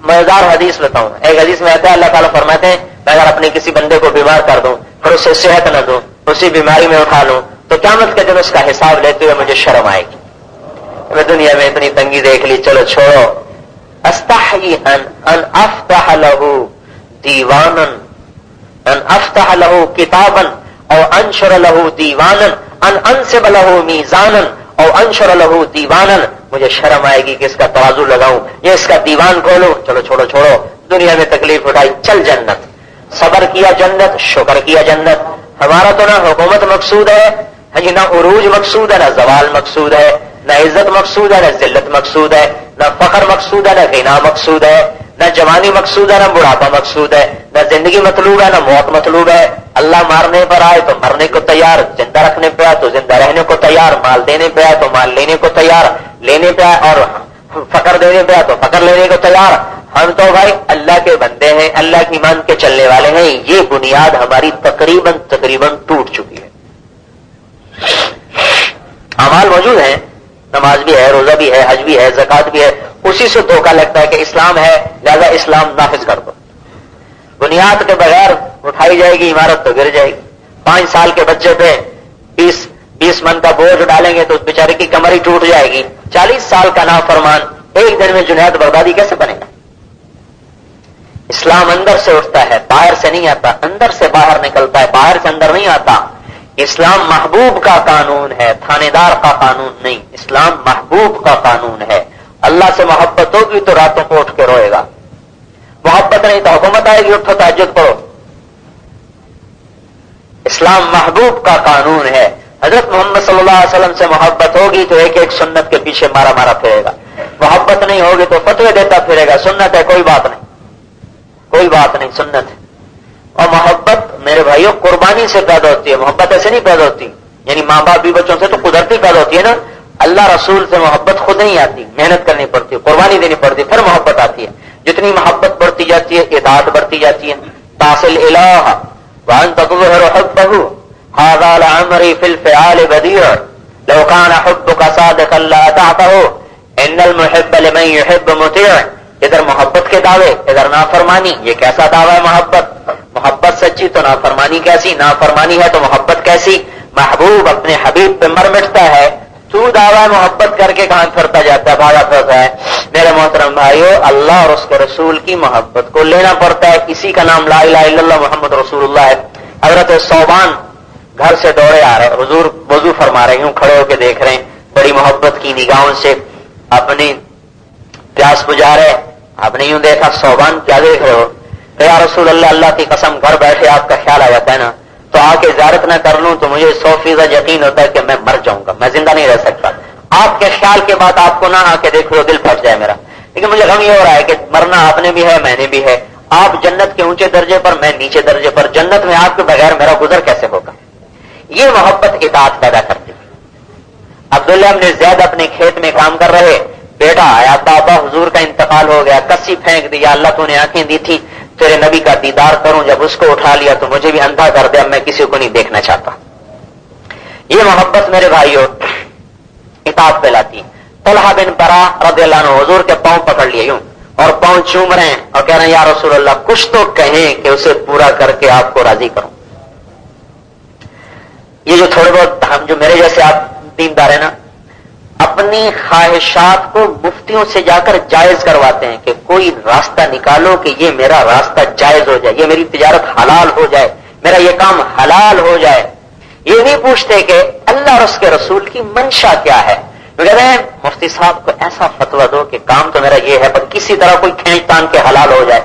مزیدار حدیث بتاؤں، ایک حدیث میں آتا ہے اللہ تعالیٰ فرماتے ہیں میں اگر اپنے کسی بندے کو بیمار کر دوں پھر اسے صحت نہ دوں، اسی بیماری میں اٹھا لوں تو قیامت کے دن اس کا حساب لیتے ہوئے مجھے شرم آئے گی. میں دنیا میں اتنی تنگی دیکھ لی، چلو چھوڑو. استحی ان افتح له دیوانا، ان افتح له کتابا او انشر له دیوانا، ان انصب له میزانا او انشر له دیوانا. مجھے شرم آئے گی کہ اس کا ترازو لگاؤں یا اس کا دیوان کھولوں. چلو چھوڑو چھوڑو، دنیا میں تکلیف اٹھائی، چل جنت. صبر کیا جنت، شکر کیا جنت. ہمارا تو نہ حکومت مقصود ہے، نہ عروج مقصود ہے، نہ زوال مقصود ہے، نہ عزت مقصود ہے، نہ ذلت مقصود ہے، نہ فقر مقصود ہے، نہ غنا مقصود ہے، نہ جوانی مقصود ہے، نہ بڑھاپا مقصود ہے، نہ زندگی مطلوب ہے، نہ موت مطلوب ہے. اللہ مارنے پر آئے تو مرنے کو تیار، زندہ رکھنے پہ آئے تو زندہ رہنے کو تیار، مال دینے پہ آئے تو مال لینے کو تیار، لینے پہ آئے اور فقر دینے پہ آئے تو فقر لینے کو تیار. ہم تو بھائی اللہ کے بندے ہیں، اللہ کی مان کے چلنے والے ہیں. یہ بنیاد ہماری تقریباً ٹوٹ چکی ہے. اعمال موجود ہیں، نماز بھی ہے، روزہ بھی ہے، حج بھی ہے، زکوٰۃ بھی ہے. اسی سے دھوکہ لگتا ہے کہ اسلام ہے لہذا اسلام نافذ کر دو. بنیاد کے بغیر اٹھائی جائے گی عمارت تو گر جائے گی. 5 سال کے بچے پہ 20 من کا بوجھ ڈالیں گے تو اس بیچارے کی کمر ہی ٹوٹ جائے گی. 40 سال کا نافرمان ایک دن میں جنید بغدادی کیسے بنے گا؟ اسلام اندر سے اٹھتا ہے، باہر سے نہیں آتا. اندر سے باہر نکلتا ہے، باہر سے اندر نہیں آتا. اسلام محبوب کا قانون ہے، تھانے دار کا قانون نہیں. اسلام محبوب کا قانون ہے. اللہ سے محبت ہوگی تو راتوں کو اٹھ کے روئے گا، محبت نہیں تو حکومت آئے گی اٹھو تہجد پڑھو. اسلام محبوب کا قانون ہے. حضرت محمد صلی اللہ علیہ وسلم سے محبت ہوگی تو ایک ایک سنت کے پیچھے مارا مارا پھرے گا. محبت نہیں ہوگی تو فتوے دیتا پھرے گا. سنت ہے کوئی بات نہیں، کوئی بات نہیں، سنت ہے. اور محبت میرے بھائیوں قربانی سے پیدا ہوتی ہے، محبت ایسے نہیں پیدا ہوتی. یعنی ماں باپ بھی بچوں سے تو قدرتی پیدا ہوتی ہے نا. اللہ رسول سے محبت خود نہیں آتی، محنت کرنی پڑتی ہے، قربانی دینی پڑتی ہے، پھر محبت آتی ہے. جتنی محبت بڑھتی جاتی ہے اطاعت بڑھتی جاتی ہے. تاصل الہ وان تظہر حبہ هذا لعمری فی الفعال بدیع لو کان حبک صادقا لاطعتہ ان المحب لمن يحب مطیع. ادھر محبت کے دعوے، ادھر نافرمانی. یہ کیسا دعویٰ ہے محبت؟ محبت سچی تو نافرمانی کیسی؟ نافرمانی ہے تو محبت کیسی؟ محبوب اپنے حبیب پہ مر مٹتا ہے، تو دعویٰ محبت کر کے کہاں پھرتا جاتا ہے، بھاگا پھرتا ہے. میرے محترم بھائیو، اللہ اور اس کے رسول کی محبت کو لینا پڑتا ہے. اسی کا نام لا الہ الا اللہ محمد رسول اللہ ہے. حضرت ثوبان گھر سے دوڑے آ رہے، حضور وضو فرما رہے، یوں کھڑے ہو کے دیکھ رہے ہیں، بڑی محبت کی نگاہوں سے اپنی پیاس بجھا رہے. آپ نے یوں دیکھا، ثوبان کیا دیکھ رہے ہو؟ کہ یا رسول اللہ، اللہ کی قسم گھر بیٹھے آپ کا خیال آ جاتا ہے نا تو آ کے زیارت نہ کر لوں تو مجھے 100% یقین ہوتا ہے کہ میں مر جاؤں گا، میں زندہ نہیں رہ سکتا. آپ کے خیال کے بعد آپ کو نہ آ کے دیکھ لو دل پھٹ جائے میرا. لیکن مجھے غم یہ ہو رہا ہے کہ مرنا آپ نے بھی ہے، میں نے بھی ہے. آپ جنت کے اونچے درجے پر، میں نیچے درجے پر. جنت میں آپ کے بغیر میرا گزر کیسے ہوگا؟ یہ محبت اطاعت پیدا کرتی ہے. عبداللہ ابن زید اپنے کھیت میں کام کر رہے، بیٹا آیا، بابا حضور کا انتقال ہو گیا، کسی پھینک دیا، اللہ تو نے آنکھیں دی تھی تیرے نبی کا دیدار کروں، جب اس کو اٹھا لیا تو مجھے بھی اندھا کر دیا، میں کسی کو نہیں دیکھنا چاہتا. یہ محبت میرے بھائیوں اطاعت پہ لاتی. طلحہ بن برا رضی اللہ عنہ حضور کے پاؤں پکڑ لیے یوں اور پاؤں چوم رہے ہیں اور کہہ رہے ہیں یا رسول اللہ کچھ تو کہیں کہ اسے پورا کر کے آپ کو راضی کروں. یہ جو تھوڑے بہت ہم جو میرے جیسے آپ دیندار ہیں نا، اپنی خواہشات کو مفتیوں سے جا کر جائز کرواتے ہیں کہ کوئی راستہ نکالو کہ یہ میرا راستہ جائز ہو جائے، یہ میری تجارت حلال ہو جائے، میرا یہ کام حلال ہو جائے. یہ نہیں پوچھتے کہ اللہ اور اس کے رسول کی منشا کیا ہے. وہ کہتے ہیں مفتی صاحب کو ایسا فتویٰ دو کہ کام تو میرا یہ ہے پر کسی طرح کوئی کھینچ تان کے حلال ہو جائے.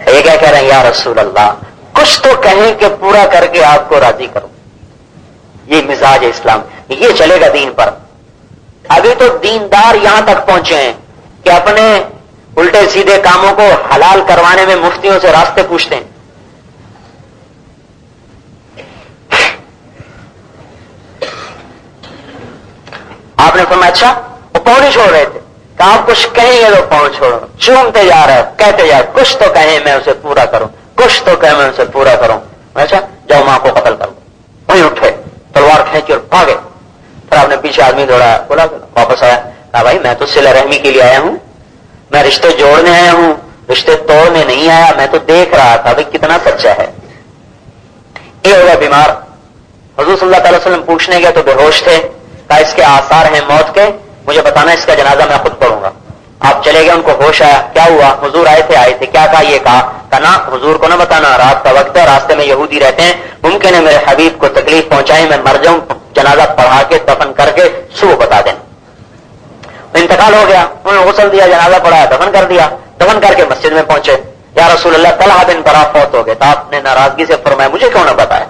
یہ کیا کہہ رہے ہیں یا رسول اللہ کچھ تو کہیں کہ پورا کر کے آپ کو راضی کرو. یہ مزاج ہے اسلام، یہ چلے گا دین پر. ابھی تو دیندار یہاں تک پہنچے ہیں کہ اپنے الٹے سیدھے کاموں کو حلال کروانے میں مفتیوں سے راستے پوچھتے ہیں. آپ نے فرمایا اچھا وہ پاؤں نہیں چھوڑ رہے تھے کہ آپ کچھ کہیں گے تو پاؤں چھوڑو، چومتے جا رہے کہتے جا کچھ تو کہیں میں اسے پورا کروں، کچھ تو کہیں میں اسے پورا کروں. اچھا جاؤ ماں کو قتل کرو. وہیں اٹھے تلوار کھینچی اور بھاگے. پھر آپ نے پیچھے آدمی دوڑایا، بولا واپس آیا، کہا بھائی میں تو صلہ رحمی کے لیے آیا ہوں، میں رشتے جوڑنے آیا ہوں، رشتے توڑنے نہیں آیا. میں تو دیکھ رہا تھا بھائی کتنا سچا ہے. یہ ہو گیا بیمار. حضور صلی اللہ علیہ وسلم پوچھنے گئے تو بے ہوش تھے. کہا اس کے آثار ہیں موت کے، مجھے بتانا اس کا جنازہ میں خود پڑھوں گا. آپ چلے گئے، ان کو ہوش آیا. کیا ہوا؟ حضور آئے تھے کیا کہا؟ یہ کہا نا حضور کو نہ بتانا، رات کا وقت ہے، راستے میں یہودی رہتے ہیں، ممکن ہے میرے حبیب کو تکلیف پہنچائے، میں مر جاؤں، جنازہ پڑھا کے دفن کر کے صبح بتا دیں. انتقال ہو گیا، انہوں نے غسل دیا، جنازہ پڑھایا، دفن کر دیا. دفن کر کے مسجد میں پہنچے. یا رسول اللہ طلحہ بن برا فوت ہو گئے. تو آپ نے ناراضگی سے فرمایا مجھے کیوں نہ بتایا،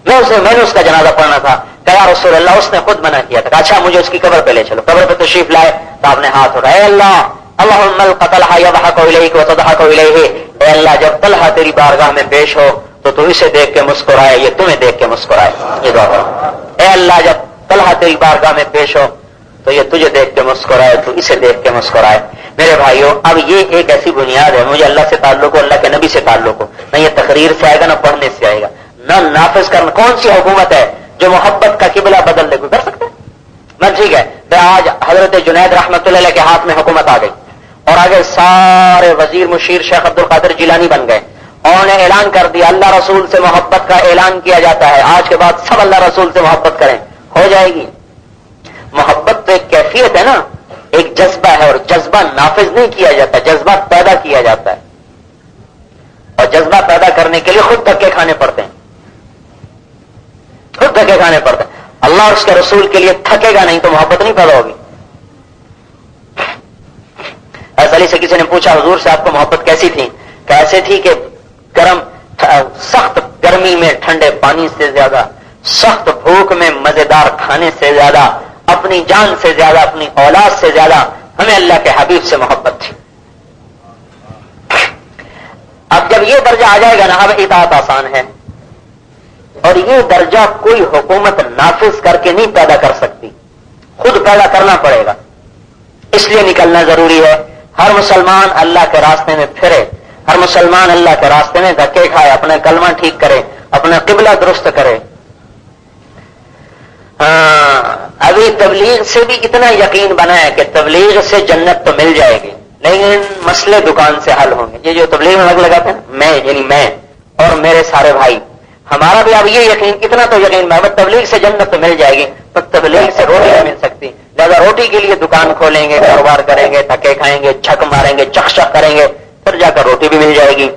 میں نے اس کا جنازہ پڑھنا تھا. کہ یا رسول اللہ اس نے خود منع کیا تھا. اچھا مجھے اس کی قبر پہ لے چلو. قبر پہ تشریف لائے تو آپ نے ہاتھ اٹھایا، اے اللہ اللہم القتلہ یضحک الیک وتضحک الیہ. اے اللہ جب طلحہ تیری بارگاہ میں پیش ہو تو تو اسے دیکھ کے مسکرائے، یہ تمہیں دیکھ کے مسکرائے. یہ دعا کرو. اے اللہ جب طلحہ تیری بارگاہ میں پیش ہو تو یہ تجھے دیکھ کے مسکرائے، تو اسے دیکھ کے مسکرائے. میرے بھائیوں اب یہ ایک ایسی بنیاد ہے، مجھے اللہ سے تعلق ہو، اللہ کے نبی سے تعلق ہو. نہ یہ تقریر سے آئے گا، نہ پڑھنے سے آئے گا، نہ نافذ کرنا. کون سی حکومت ہے جو محبت کا قبلہ بدل دے؟ کوئی کر سکتا ہے؟ میں ٹھیک ہے تو آج حضرت جنید رحمت اللہ علیہ کے ہاتھ میں حکومت آ گئی اور آگے سارے وزیر مشیر شیخ عبد القادر جیلانی بن گئے. انہوں نے اعلان کر دیا اللہ رسول سے محبت کا اعلان کیا جاتا ہے، آج کے بعد سب اللہ رسول سے محبت کریں. ہو جائے گی. محبت تو ایک کیفیت ہے نا، ایک جذبہ ہے، اور جذبہ نافذ نہیں کیا جاتا، جذبہ پیدا کیا جاتا ہے. اور جذبہ پیدا کرنے کے لیے خود دھکے کھانے پڑتے ہیں، خود دھکے کھانے پڑتے ہیں. اللہ اور اس کے رسول کے لیے تھکے گا نہیں تو محبت نہیں پیدا ہوگی. ایسا علی سے کسی نے پوچھا حضور سے آپ کو محبت کیسی تھی؟ کیسے تھی کہ سخت گرمی میں ٹھنڈے پانی سے زیادہ، سخت بھوک میں مزیدار کھانے سے زیادہ، اپنی جان سے زیادہ، اپنی اولاد سے زیادہ ہمیں اللہ کے حبیب سے محبت تھی. اب جب یہ درجہ آ جائے گا نا، اب اطاعت آسان ہے. اور یہ درجہ کوئی حکومت نافذ کر کے نہیں پیدا کر سکتی، خود پیدا کرنا پڑے گا. اس لیے نکلنا ضروری ہے. ہر مسلمان اللہ کے راستے میں پھرے، ہر مسلمان اللہ کے راستے میں دھکے کھائے، اپنا کلمہ ٹھیک کرے، اپنا قبلہ درست کرے. ابھی تبلیغ سے بھی اتنا یقین بنا ہے کہ تبلیغ سے جنت تو مل جائے گی، لیکن مسئلے دکان سے حل ہوں گے. یہ جو تبلیغ میں لگ لگاتے ہیں، میں اور میرے سارے بھائی، ہمارا بھی اب یہ یقین، اتنا تو یقین میں تبلیغ سے جنت تو مل جائے گی، تو تبلیغ سے روٹی نہیں مل سکتی. لہذا روٹی کے لیے دکان کھولیں گے، کاروبار کریں گے، دھکے کھائیں گے، چھک ماریں گے، چخ کریں گے، پھر جا کر روٹی بھی مل جائے گی.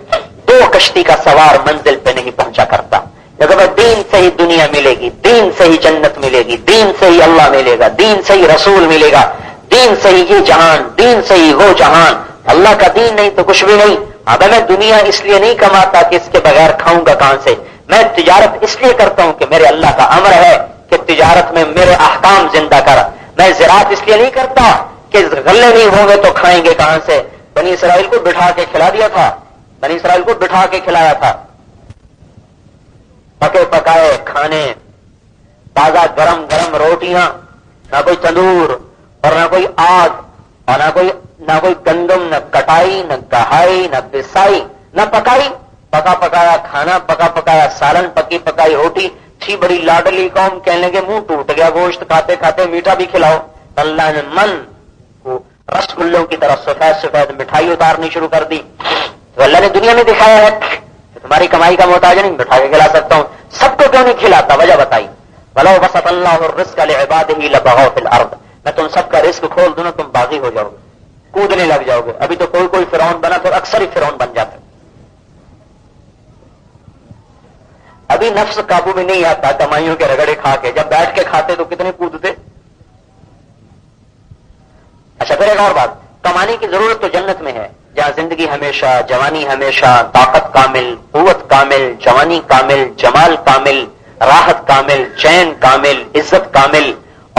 دو کشتی کا سوار منزل پہ نہیں پہنچا کرتا. لیکن دین سے ہی دنیا ملے گی، دین سے ہی جنت ملے گی، دین سے ہی اللہ ملے گا، دین سے ہی رسول ملے گا، دین سے ہی یہ جہان، دین سے ہی وہ جہان. اللہ کا دین نہیں تو کچھ بھی نہیں. اب میں دنیا اس لیے نہیں کماتا کہ اس کے بغیر کھاؤں گا کہاں سے. میں تجارت اس لیے کرتا ہوں کہ میرے اللہ کا امر ہے کہ تجارت میں میرے احکام زندہ کر. میں زراعت اس لیے نہیں کرتا کہ غلے نہیں ہوں گے تو کھائیں گے کہاں سے. بنی اسرائیل کو بٹھا کے کھلا دیا تھا، بنی اسرائیل کو بٹھا کے کھلایا تھا، پکے پکائے کھانے، تازہ گرم گرم روٹیاں، نہ کوئی تندور اور نہ کوئی آگ، اور نہ کوئی گندم، نہ کٹائی، نہ گہائی، نہ پسائی، نہ پکائی. پکا پکایا کھانا، پکا پکایا سالن، پکی پکائی روٹی. تھی بڑی لاڈلی قوم، کہنے لگے منہ ٹوٹ گیا گوشت کھاتے کھاتے، میٹھا بھی کھلاؤ. اللہ نے من کو رس گلوں کی طرح سفید سفید مٹھائی اتارنی شروع کر دی. تو اللہ نے دنیا میں دکھایا ہے کہ تمہاری کمائی کا محتاج نہیں، بٹھا کے کھلا سکتا ہوں. سب کو کیوں نہیں کھلاتا؟ وجہ بتائی. وَلَوْ بَسَطَ اللَّهُ الرِّزْقَ لِعِبَادِهِ لَبَغَوْا فِي الْأَرْضِ، میں تم سب کا رزق کھول دوں نا، تم باغی ہو جاؤ گے، کودنے لگ جاؤ گے. ابھی تو کوئی فرعون بنا تو اکثر ہی فرعون بن جاتا. ابھی نفس قابو میں نہیں آتا کمائیوں کے رگڑے کھا کے، جب بیٹھ کے کھاتے تو کتنے کودتے. اچھا پھر ایک اور بات، کمانے کی ضرورت تو جنت میں ہے، جہاں زندگی ہمیشہ، جوانی ہمیشہ، طاقت کامل، قوت کامل، جوانی کامل، جمال کامل، راحت کامل، چین کامل، عزت کامل،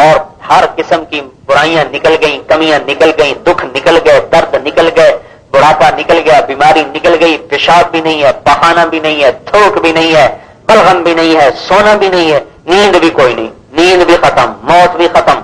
اور ہر قسم کی برائیاں نکل گئیں، کمیاں نکل گئیں، دکھ نکل گئے، درد نکل گئے، بڑھاپا نکل گیا، بیماری نکل گئی، پیشاب بھی نہیں ہے، پخانا بھی نہیں ہے، تھوک بھی نہیں ہے، بلغم بھی نہیں ہے، سونا بھی نہیں ہے، نیند بھی کوئی نہیں، نیند بھی ختم، موت بھی ختم.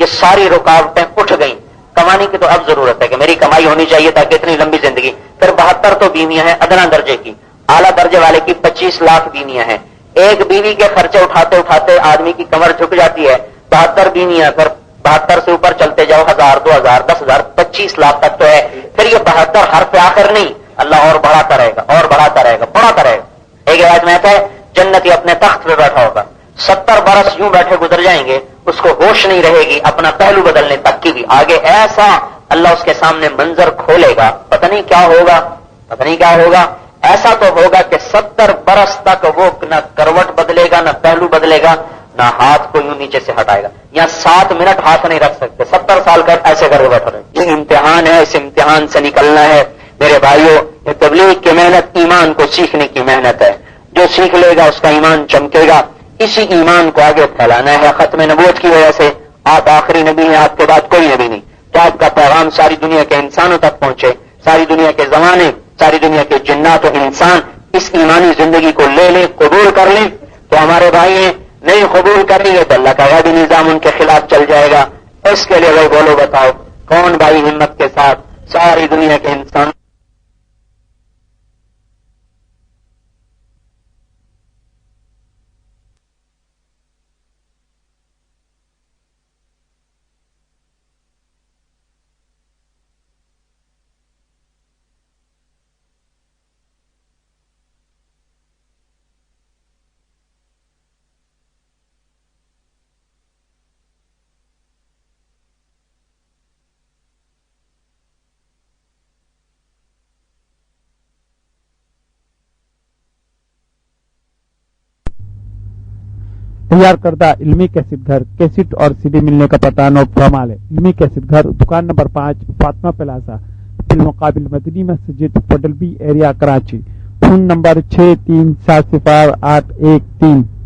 یہ ساری رکاوٹیں اٹھ گئیں. کمانے کی تو اب ضرورت ہے کہ میری کمائی ہونی چاہیے تاکہ اتنی لمبی زندگی. پھر 72 تو بیویاں ہیں ادنا درجے کی، اعلیٰ درجے والے کی 25 لاکھ بیویاں ہیں. ایک بیوی کے خرچے اٹھاتے اٹھاتے آدمی کی کمر جھک جاتی ہے. 72 بیویاں، پھر 72 سے اوپر چلتے جاؤ، 1000 2000 10,000 25 لاکھ تک تو ہے. پھر یہ 72 حرف آخر نہیں، اللہ اور بڑھاتا رہے گا، اور بڑھاتا رہے گا، بڑھاتا رہے گا. ایک روایت میں آتا ہے جنتی اپنے تخت پہ بیٹھا ہوگا، 70 برس یوں بیٹھے گزر جائیں گے، اس کو ہوش نہیں رہے گی اپنا پہلو بدلنے تک کی بھی. آگے ایسا اللہ اس کے سامنے منظر کھولے گا، پتہ نہیں کیا ہوگا، پتہ نہیں کیا ہوگا. ایسا تو ہوگا کہ 70 برس تک وہ نہ کروٹ بدلے گا، نہ پہلو بدلے گا، نہ ہاتھ کو یوں نیچے سے ہٹائے گا. یا 7 منٹ ہاتھ نہیں رکھ سکتے، 70 سال کا ایسے کر کے بیٹھا رہے. یہ امتحان ہے، اس امتحان سے نکلنا ہے میرے بھائیوں. یہ تبلیغ کی محنت ایمان کو سیکھنے کی محنت ہے. جو سیکھ لے گا اس کا ایمان چمکے گا. اسی ایمان کو آگے پھیلانا ہے. ختم نبوت کی وجہ سے آپ آخری نبی ہیں، آپ کے بعد کوئی نبی نہیں. تو آپ کا پیغام ساری دنیا کے انسانوں تک پہنچے، ساری دنیا کے زمانے، ساری دنیا کے جنات و انسان اس ایمانی زندگی کو لے لیں، قبول کر لیں. تو ہمارے بھائی ہیں، نہیں قبول کریں گے تو اللہ کا غیبی نظام ان کے خلاف چل جائے گا. اس کے لیے وہ بولو، بتاؤ کون بھائی ہمت کے ساتھ ساری دنیا کے انسان تیار کردہ علمی کیسٹ گھر، کیسٹ اور CD ملنے کا پتہ نوٹ فرما لیں. علمی کیسٹ گھر، دکان نمبر 5، فاطمہ پلازا، بالمقابل مدنی مسجد، پڈل B area, Karachi. Phone number 63708113.